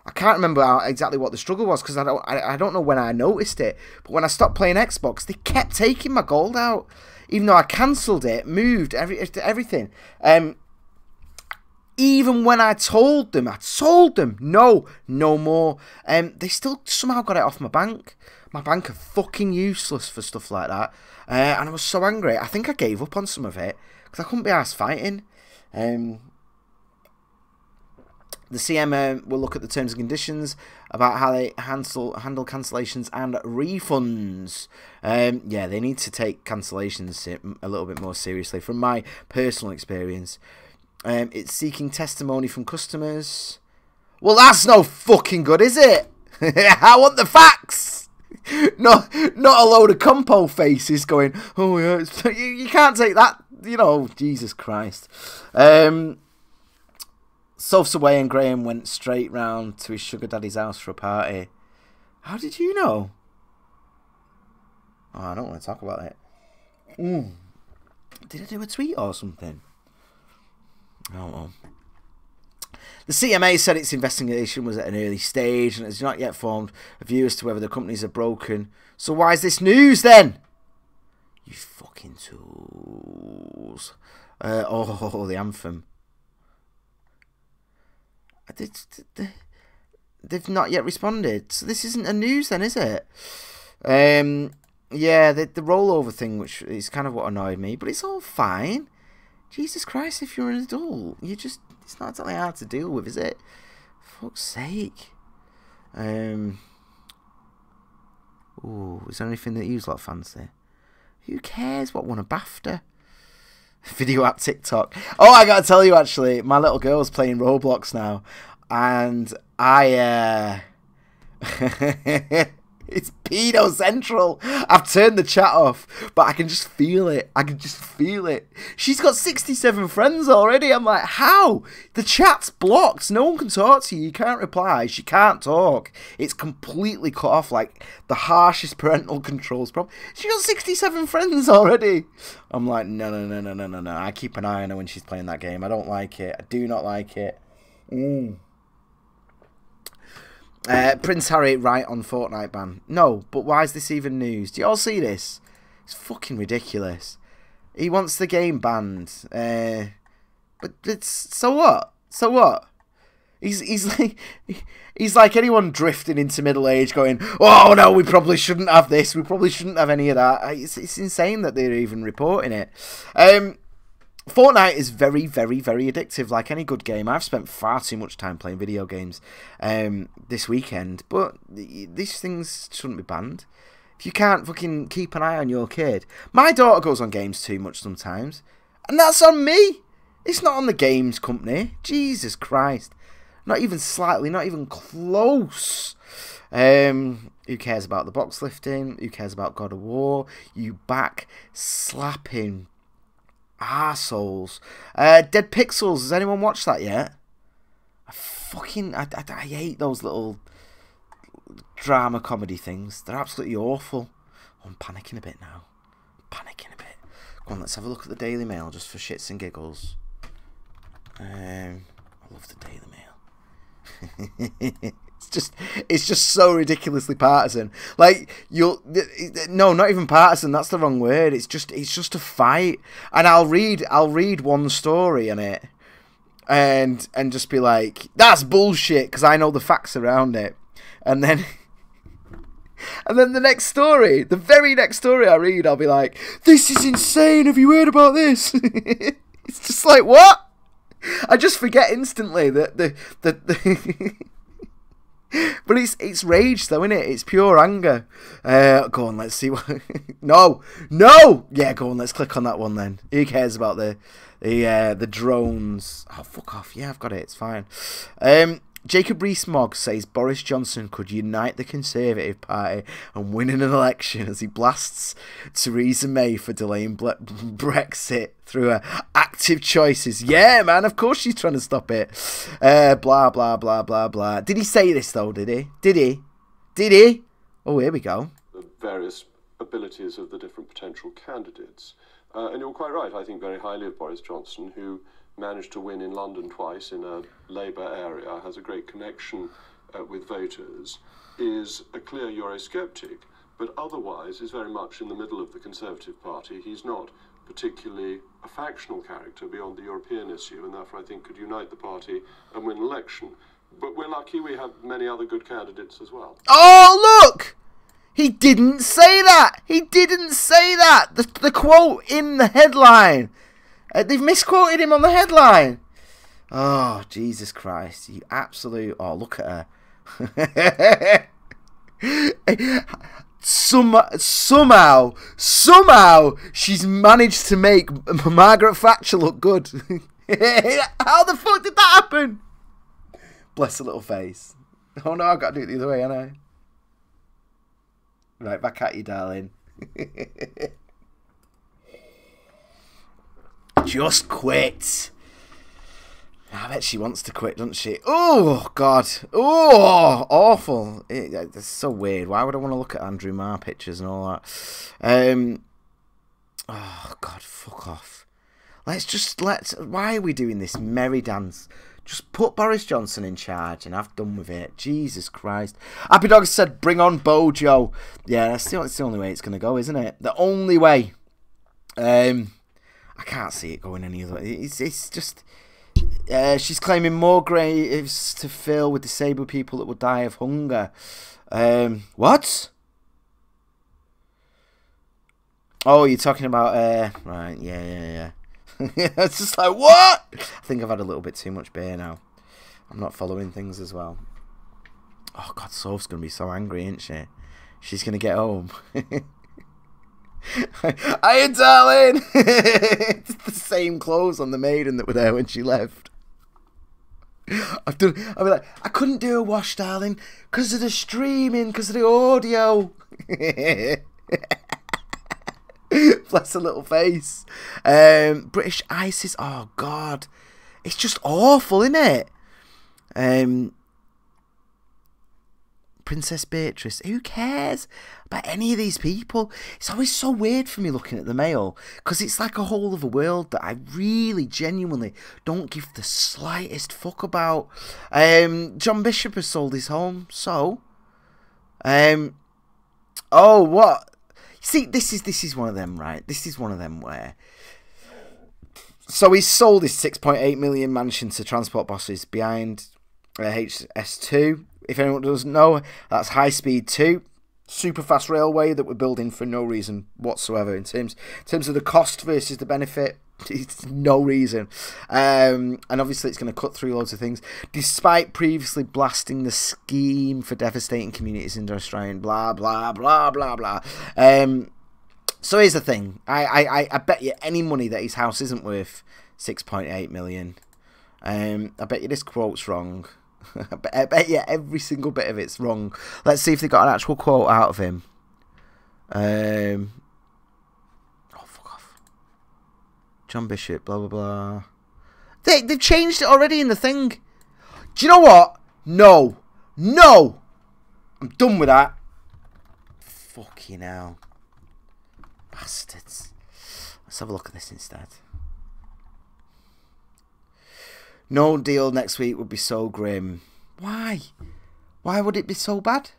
I can't remember exactly what the struggle was because I don't know when I noticed it. But when I stopped playing Xbox, they kept taking my gold out, even though I cancelled it, moved everything. Even when I told them, no more. They still somehow got it off my bank. My bank are fucking useless for stuff like that. And I was so angry. I think I gave up on some of it because I couldn't be arsed fighting. The CM will look at the terms and conditions about how they handle cancellations and refunds. Yeah, they need to take cancellations a little bit more seriously from my personal experience. It's seeking testimony from customers. Well, that's no fucking good, is it? I want the facts. Not a load of compo faces going, oh yeah, you can't take that, you know, Jesus Christ. Soph's away and Graham went straight round to his sugar daddy's house for a party. How did you know? Oh, I don't want to talk about it. Did I do a tweet or something? Oh well. The CMA said its investigation was at an early stage and has not yet formed a view as to whether the companies are broken. So why is this news then? You fucking tools. The anthem. They've not yet responded. So this isn't a news then, is it? Yeah, the rollover thing, which is kind of what annoyed me, but it's all fine. Jesus Christ, if you're an adult, it's not exactly hard to deal with, is it? For fuck's sake. Ooh, is there anything that you lot fancy? Who cares what won a BAFTA? Video app TikTok. Oh, I gotta tell you actually, my little girl's playing Roblox now, and It's pedo central. I've turned the chat off, but I can just feel it. I can just feel it. She's got 67 friends already. I'm like, how? The chat's blocked. No one can talk to you. You can't reply. She can't talk. It's completely cut off, like the harshest parental controls problem. She got 67 friends already. I'm like, no. I keep an eye on her when she's playing that game. I don't like it. I do not like it. Prince Harry right on Fortnite ban. No, but why is this even news? Do you all see this? It's fucking ridiculous. He wants the game banned. But it's so what? So what? He's like anyone drifting into middle age, going, "Oh no, we probably shouldn't have this. We probably shouldn't have any of that." It's insane that they're even reporting it. Fortnite is very, very, very addictive, like any good game. I've spent far too much time playing video games this weekend, but these things shouldn't be banned. If you can't fucking keep an eye on your kid. My daughter goes on games too much sometimes, and that's on me. It's not on the games company. Jesus Christ. Not even slightly, not even close. Who cares about the box lifting? Who cares about God of War? You back slapping arseholes. Dead Pixels, has anyone watched that yet? I hate those little drama comedy things. They're absolutely awful. Oh, I'm panicking a bit now. Go on, let's have a look at the Daily Mail just for shits and giggles. I love the Daily Mail. It's just so ridiculously partisan. Like, no, not even partisan, that's the wrong word. It's just a fight. And I'll read one story on it and just be like, that's bullshit, because I know the facts around it. And then the next story, the very next story I read, I'll be like, this is insane, have you heard about this? It's just like, what? I just forget instantly that the but it's rage though, isn't it? It's pure anger. Go on, let's see what. No. Yeah, go on, let's click on that one then. Who cares about the drones? Oh, fuck off. Yeah, I've got it. It's fine. Jacob Rees-Mogg says Boris Johnson could unite the Conservative Party and win an election as he blasts Theresa May for delaying Brexit through her active choices. Yeah, man, of course she's trying to stop it. Blah, blah, blah, blah, blah. Did he say this, though, did he? Did he? Oh, here we go. The various abilities of the different potential candidates. And you're quite right, I think very highly of Boris Johnson, who managed to win in London twice in a Labour area, has a great connection with voters, is a clear Eurosceptic, but otherwise is very much in the middle of the Conservative Party. He's not particularly a factional character beyond the European issue, and therefore I think could unite the party and win an election. But we're lucky we have many other good candidates as well. Oh, look! He didn't say that! The quote in the headline. They've misquoted him on the headline. Oh, Jesus Christ. You absolute... Oh, look at her. Somehow, she's managed to make Margaret Thatcher look good. How the fuck did that happen? Bless her little face. Oh, no, I've got to do it the other way, haven't I? Right, back at you, darling. Just quit. I bet she wants to quit, doesn't she? Oh, God. Oh, awful. It's so weird. Why would I want to look at Andrew Marr pictures and all that? Oh, God, fuck off. Why are we doing this merry dance? Just put Boris Johnson in charge and have done with it. Jesus Christ. Happy Dog said, bring on Bojo. Yeah, that's the only way it's going to go, isn't it? The only way. I can't see it going any other way. It's just... she's claiming more graves to fill with disabled people that will die of hunger. What? Oh, you're talking about... right, yeah. It's just like, what? I think I've had a little bit too much beer now. I'm not following things as well. Oh, God, Soph's going to be so angry, isn't she? She's going to get home. Hiya, darling! It's the same clothes on the maiden that were there when she left. I'll be like, I couldn't do a wash, darling, because of the streaming, because of the audio. Bless her little face. British ISIS. Oh God, it's just awful, isn't it? Princess Beatrice. Who cares about any of these people? It's always so weird for me looking at the Mail, because it's like a whole other world that I really genuinely don't give the slightest fuck about. John Bishop has sold his home, so oh, what? See, this is one of them, right? This is one of them where, so he's sold his 6.8 million mansion to transport bosses behind HS2. If anyone doesn't know, that's High Speed 2, super fast railway that we're building for no reason whatsoever. In terms of the cost versus the benefit, it's no reason. And obviously it's going to cut through loads of things, despite previously blasting the scheme for devastating communities in Australia, blah, blah, blah, blah, blah. So here's the thing. I bet you any money that his house isn't worth 6.8 million. I bet you this quote's wrong. I bet you every single bit of it's wrong. Let's see if they got an actual quote out of him. Oh, fuck off. John Bishop, blah, blah, blah. They've changed it already in the thing. Do you know what? No. No. I'm done with that. Fucking hell. Bastards. Let's have a look at this instead. No deal next week would be so grim. Why? Why would it be so bad?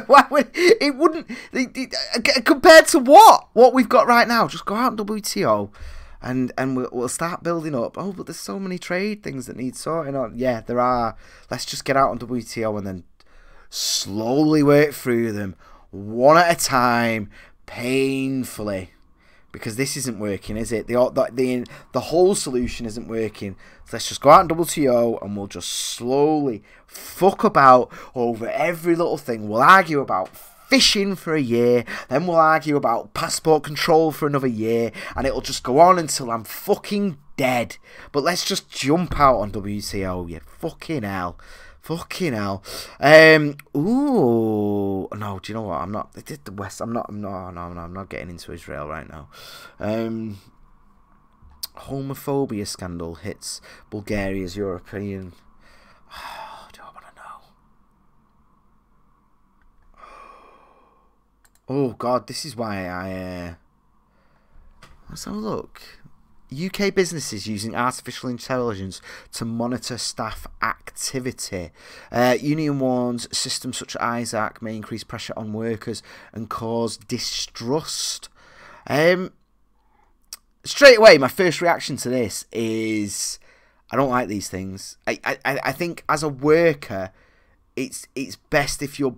Why would it wouldn't? Compared to what? What we've got right now? Just go out and WTO, and we'll start building up. Oh, but there's so many trade things that need sorting out. Yeah, there are. Let's just get out on WTO and then slowly work through them, one at a time, painfully. Because this isn't working, is it? The whole solution isn't working. So let's just go out and WTO and we'll just slowly fuck about over every little thing. We'll argue about fishing for a year, then we'll argue about passport control for another year, and it'll just go on until I'm fucking dead. But let's just jump out on WTO, you fucking hell. Fucking hell. Ooh. No, do you know what? I'm not. They did the West. I'm not getting into Israel right now. Homophobia scandal hits Bulgaria's European. Oh, do I want to know? Oh, God. This is why I. Let's have a look. UK businesses using artificial intelligence to monitor staff activity. Union warns systems such as Isaac may increase pressure on workers and cause distrust. Straight away, my first reaction to this is I don't like these things. I think as a worker, it's best if you're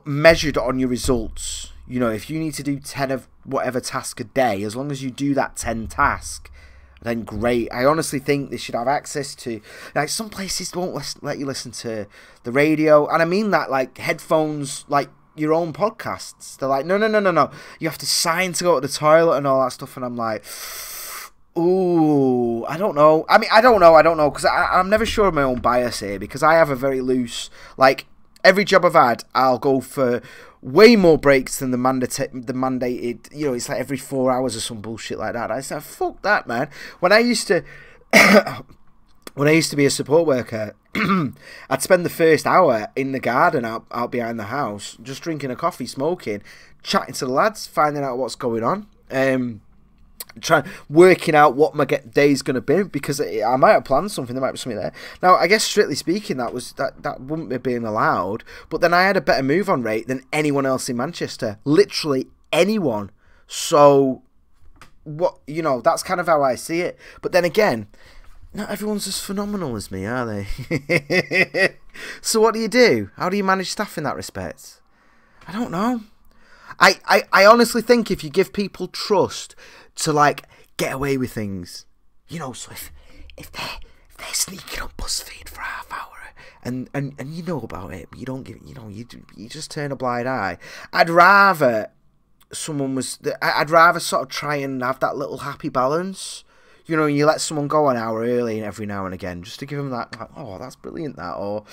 measured on your results. You know, if you need to do 10 of whatever task a day, as long as you do that 10 task, then great. I honestly think they should have access to, like, some places won't let you listen to the radio, and I mean that, like, headphones, like your own podcasts. They're like, no, you have to sign to go to the toilet and all that stuff, and I'm like, ooh, I don't know. I mean, I don't know, because I'm never sure of my own bias here, because I have a very loose, like, every job I've had, I'll go for way more breaks than the mandated, you know, it's like every 4 hours or some bullshit like that. I said, fuck that, man. When I used to be a support worker, I'd spend the first hour in the garden out behind the house, just drinking a coffee, smoking, chatting to the lads, finding out what's going on, working out what my day's going to be, because I might have planned something, there might be something there. Now, I guess strictly speaking, that wouldn't be being allowed, but then I had a better move-on rate than anyone else in Manchester, literally anyone. So, what, you know, that's kind of how I see it. But then again, not everyone's as phenomenal as me, are they? So what do you do? How do you manage staff in that respect? I don't know. I honestly think if you give people trust to, like, get away with things, you know, so if they're sneaking on BuzzFeed for half hour and you know about it, but you don't give it, you know, you just turn a blind eye. I'd rather sort of try and have that little happy balance, You know, you let someone go an hour early every now and again, just to give them that, like, oh, that's brilliant, that. Or,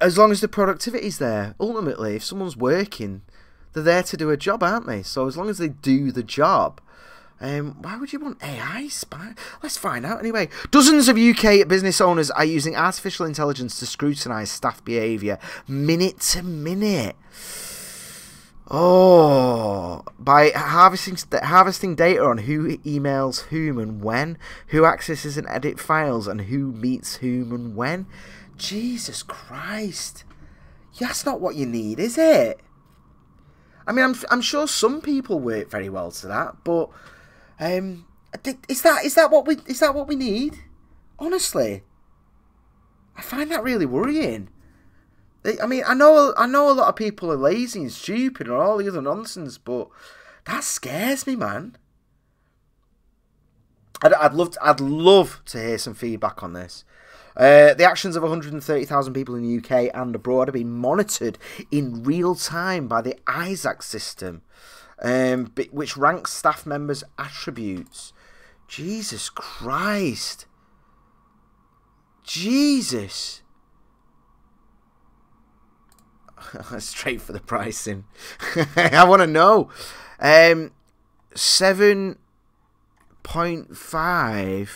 as long as the productivity's there, ultimately, if someone's working, they're there to do a job, aren't they? So as long as they do the job, why would you want AI spy? Let's find out anyway. Dozens of UK business owners are using artificial intelligence to scrutinise staff behaviour minute to minute. Oh, by harvesting data on who emails whom and when, who accesses and edit files, and who meets whom and when. Jesus Christ. That's not what you need, is it? I mean, I'm sure some people work very well to that, but is that what we need? Honestly, I find that really worrying. I mean, I know a lot of people are lazy and stupid and all the other nonsense, but that scares me, man. I'd love to hear some feedback on this. The actions of 130,000 people in the UK and abroad are being monitored in real time by the ISAC system, which ranks staff members' attributes. Jesus Christ. Jesus. Straight for the pricing. I want to know. 7.5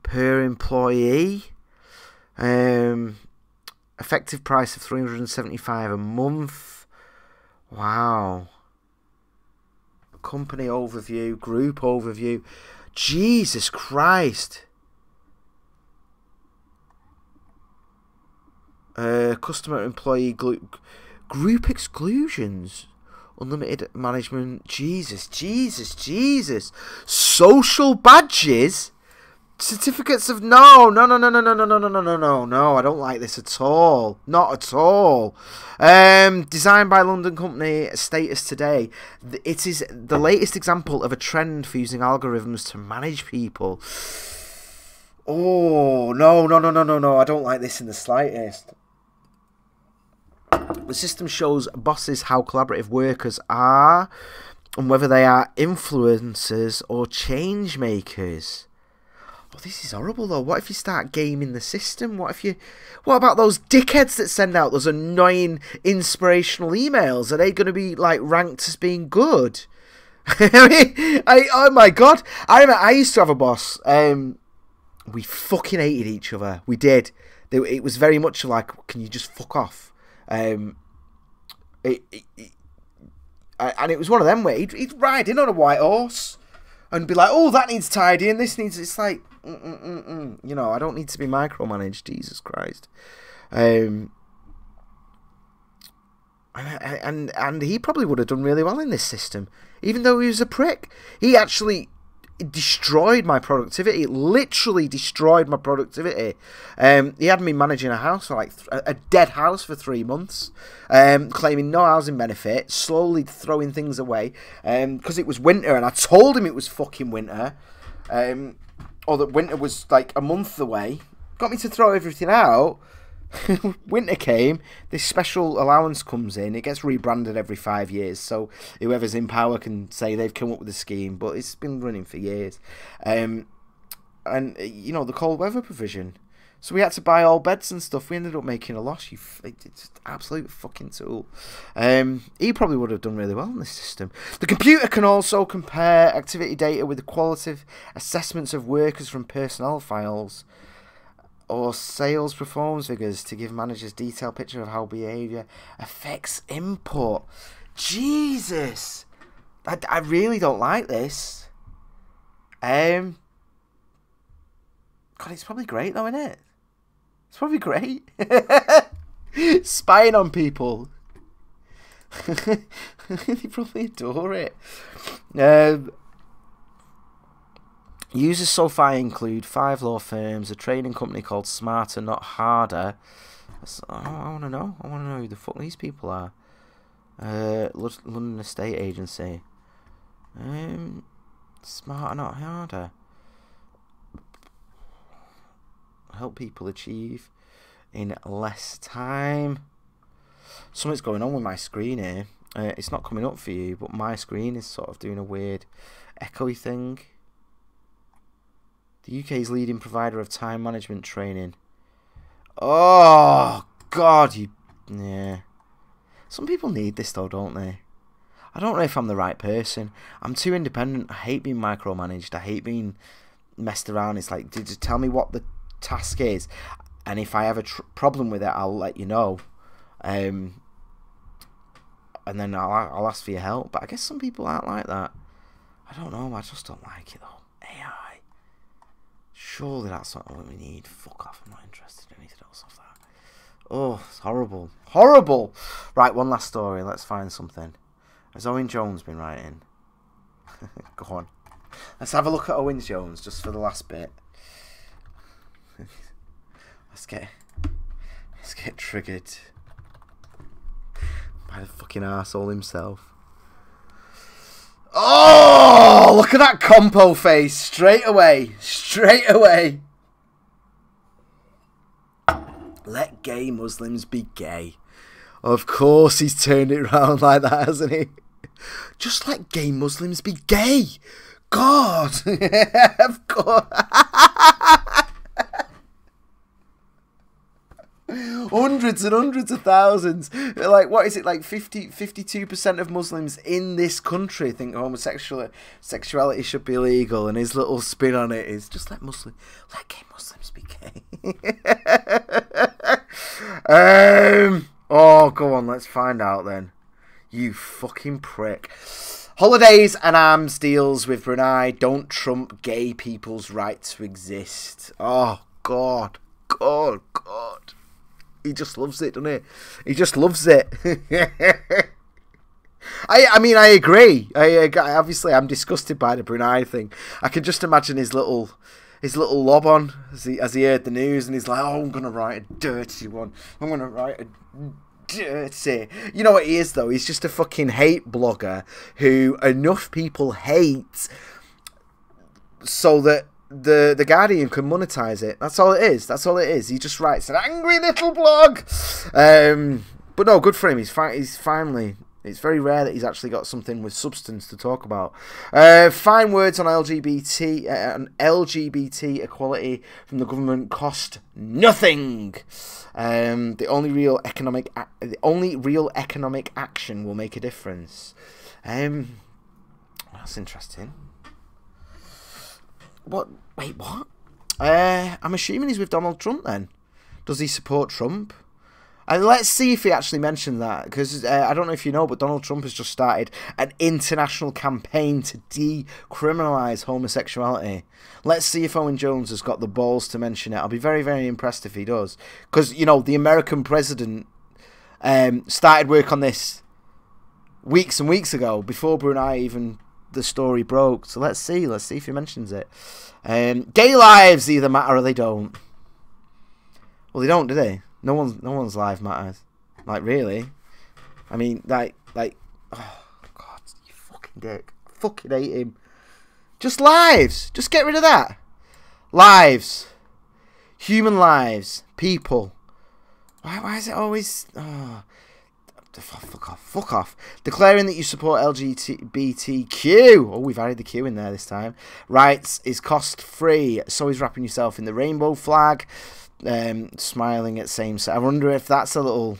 per employee. Effective price of $375 a month. Wow. Company overview, group overview. Jesus Christ. Customer employee group exclusions. Unlimited management. Jesus. Social badges. Certificates of no. I don't like this at all. Not at all. Designed by London company Status Today. It is the latest example of a trend for using algorithms to manage people. Oh, no. I don't like this in the slightest. The system shows bosses how collaborative workers are and whether they are influencers or change makers. Oh, this is horrible though. What if you start gaming the system? What about those dickheads that send out those annoying inspirational emails? Are they going to be like ranked as being good? Oh my god. I remember I used to have a boss. We fucking hated each other. We did. It was very much like, can you just fuck off? And it was one of them where he'd ride in on a white horse and be like, oh, that needs tidying, this needs... It's like, you know, I don't need to be micromanaged, Jesus Christ. And he probably would have done really well in this system, even though he was a prick. He actually destroyed my productivity. Literally destroyed my productivity. He had me managing a house for like a dead house for 3 months, claiming no housing benefit, slowly throwing things away because it was winter, and I told him it was fucking winter, or that winter was like a month away. Got me to throw everything out. Winter came, this special allowance comes in, it gets rebranded every 5 years, so whoever's in power can say they've come up with a scheme, but it's been running for years. And you know, the cold weather provision, so we had to buy all beds and stuff. We ended up making a loss. It's absolute fucking tool. He probably would have done really well in this system. The computer can also compare activity data with the qualitative assessments of workers from personnel files or sales performance figures to give managers a detailed picture of how behaviour affects input. Jesus! I really don't like this. God, it's probably great though, isn't it? It's probably great. Spying on people. They probably adore it. Users so far include 5 law firms, a training company called Smarter Not Harder. I want to know who the fuck these people are. London Estate Agency. Smarter Not Harder. Help people achieve in less time. Something's going on with my screen here. It's not coming up for you, but my screen is sort of doing a weird echoey thing. The UK's leading provider of time management training. Oh, God, yeah. Some people need this, though, don't they? I don't know if I'm the right person. I'm too independent. I hate being micromanaged. I hate being messed around. It's like, just tell me what the task is, and if I have a problem with it, I'll let you know. And then I'll ask for your help. But I guess some people aren't like that. I don't know. I just don't like it, though. AI. Surely that's not what we need. Fuck off. I'm not interested in anything else of that. Oh, it's horrible. Horrible! Right, one last story. Let's find something. Has Owen Jones been writing? Go on. Let's have a look at Owen Jones just for the last bit. Let's get triggered by the fucking arsehole himself. Oh, look at that compo face. Straight away. Straight away. Let gay Muslims be gay. Of course he's turned it round like that, hasn't he? Just let gay Muslims be gay. God. Of course. Hundreds and hundreds of thousands. Like, what is it? Like 52% of Muslims in this country think homosexuality should be illegal, and his little spin on it is just let gay Muslims be gay. Oh, go on, let's find out then. You fucking prick. Holidays and arms deals with Brunei don't trump gay people's right to exist. Oh, God. God. He just loves it, doesn't he? He just loves it. I mean, I agree. Obviously, I'm disgusted by the Brunei thing. I can just imagine his little lob on as he heard the news, and he's like, "Oh, I'm gonna write a dirty one. I'm gonna write a dirty." You know what he is, though? He's just a fucking hate blogger who enough people hate so that the Guardian can monetize it. That's all it is. He just writes an angry little blog. But no, good for him. He's finally. It's very rare that he's actually got something with substance to talk about. Fine words on LGBT equality from the government cost nothing. The only real economic action will make a difference. That's interesting. What? Wait, what? I'm assuming he's with Donald Trump then. Does he support Trump? And let's see if he actually mentioned that, because I don't know if you know, but Donald Trump has just started an international campaign to decriminalise homosexuality. Let's see if Owen Jones has got the balls to mention it. I'll be very, very impressed if he does. Because, you know, the American president started work on this weeks and weeks ago, before Brunei even the story broke. So let's see if he mentions it. Gay lives either matter or they don't. Well, they don't, do they? No one's life matters. Like, really? I mean, like, oh God, you fucking dick. I fucking hate him. Just lives. Just get rid of that. Lives. Human lives. People. Why is it always? Oh, fuck off. Declaring that you support LGBTQ. Oh, we've added the Q in there this time. Rights is cost free. So is wrapping yourself in the rainbow flag. Smiling at same sex. I wonder if that's a little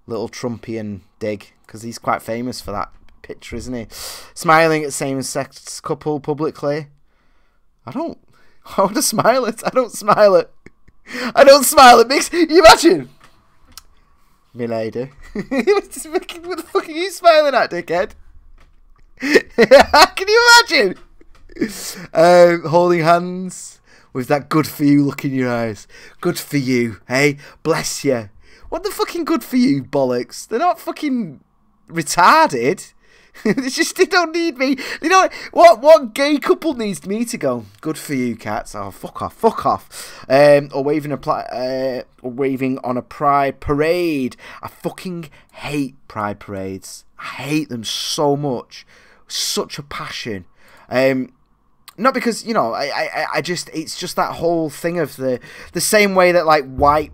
Trumpian dig, because he's quite famous for that picture, isn't he? Smiling at same sex couple publicly. I want to smile at. I don't smile at. Makes you imagine. Me lady. What the fuck are you smiling at, dickhead? Can you imagine? Holding hands. With that good for you look in your eyes. Good for you, hey? Bless you. What the fucking good for you, bollocks? They're not fucking retarded. They don't need me. You know what gay couple needs me to go? Good for you, cats. Oh, fuck off. Or waving on a pride parade. I fucking hate pride parades. I hate them so much. Such a passion. Not because, you know, it's just that whole thing of the same way that, like, white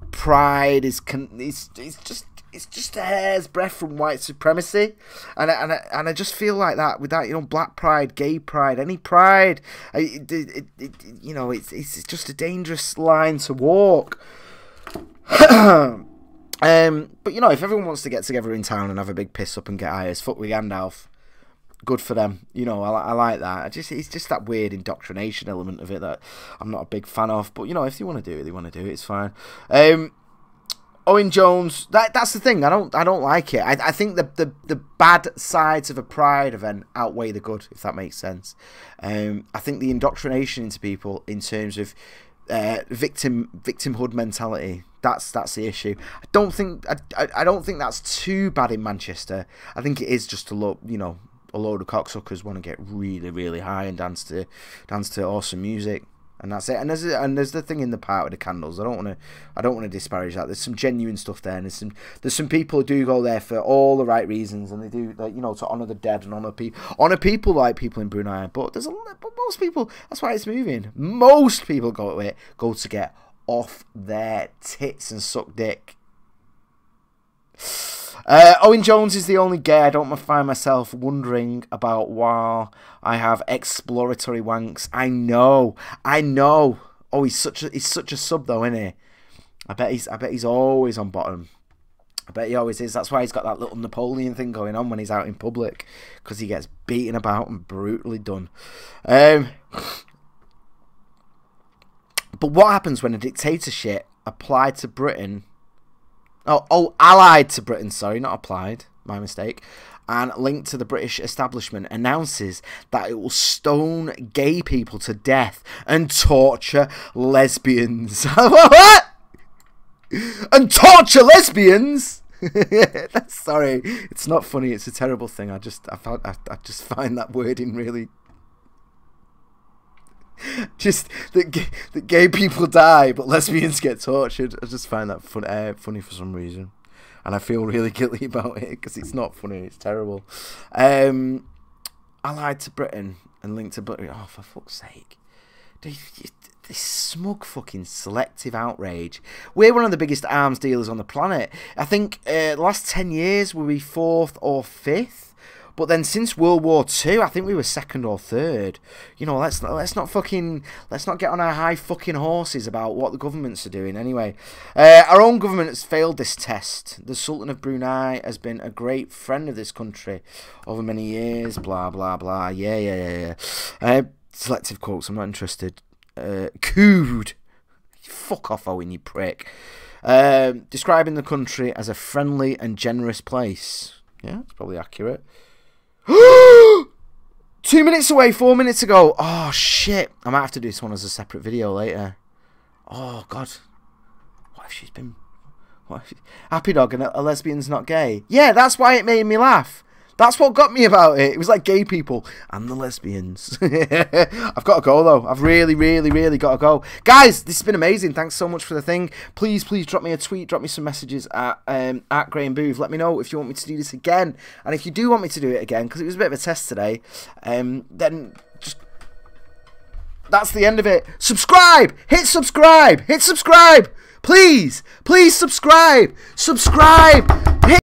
pride is, it's just, it's just a hair's breadth from white supremacy, and I just feel like that with that, you know, black pride, gay pride, any pride, you know, it's just a dangerous line to walk. But you know, if everyone wants to get together in town and have a big piss up and get high as fuck with Gandalf, good for them. You know, I like that. It's just that weird indoctrination element of it that I'm not a big fan of. But you know, if they want to do it, they want to do it. It's fine. Owen Jones, that's the thing. I don't like it. I think the bad sides of a pride event outweigh the good, if that makes sense. I think the indoctrination into people in terms of victimhood mentality, that's the issue. I don't think that's too bad in Manchester. I think it is just a load of cocksuckers want to get really, really high and dance to awesome music. And that's it. And there's the thing in the part with the candles. I don't want to disparage that. There's some genuine stuff there, and there's some people who do go there for all the right reasons, and they do, like, you know, to honour the dead and honour people like people in Brunei. But most people, that's why it's moving. Most people go to get off their tits and suck dick. Owen Jones is the only gay I don't find myself wondering about while I have exploratory wanks. I know. Oh, he's such a sub though, isn't he? I bet he's always on bottom. I bet he always is. That's why he's got that little Napoleon thing going on when he's out in public, because he gets beaten about and brutally done. But what happens when a dictatorship applied to Britain? Oh, allied to Britain, sorry, not applied, my mistake, and linked to the British establishment, announces that it will stone gay people to death and torture lesbians. What? And torture lesbians? Sorry, it's not funny, it's a terrible thing. I just find that wording really... Just that gay people die, but lesbians get tortured. I just find that funny for some reason, and I feel really guilty about it because it's not funny. It's terrible. Allied to Britain and linked to Britain. Oh, for fuck's sake! This smug fucking selective outrage. We're one of the biggest arms dealers on the planet. I think the last 10 years we'll be 4th or 5th. But then since World War II, I think we were 2nd or 3rd. You know, let's not get on our high fucking horses about what the governments are doing. Anyway, our own government has failed this test. The Sultan of Brunei has been a great friend of this country over many years. Blah blah blah. Yeah. Selective quotes. I'm not interested. Cooed. Fuck off, Owen, you prick. Describing the country as a friendly and generous place. Yeah, it's probably accurate. 2 minutes away, 4 minutes ago. Oh shit, I might have to do this one as a separate video later. Oh god, what if she's been Happy Dog and a lesbian's not gay? Yeah, that's why it made me laugh. That's what got me about it. It was like gay people and the lesbians. I've got to go though. I've really got to go. Guys, this has been amazing. Thanks so much for the thing. Please drop me a tweet. Drop me some messages at Graham Booth. Let me know if you want me to do this again. And if you do want me to do it again, because it was a bit of a test today, then just... That's the end of it. Subscribe! Hit subscribe! Hit subscribe! Please subscribe! Subscribe! Hit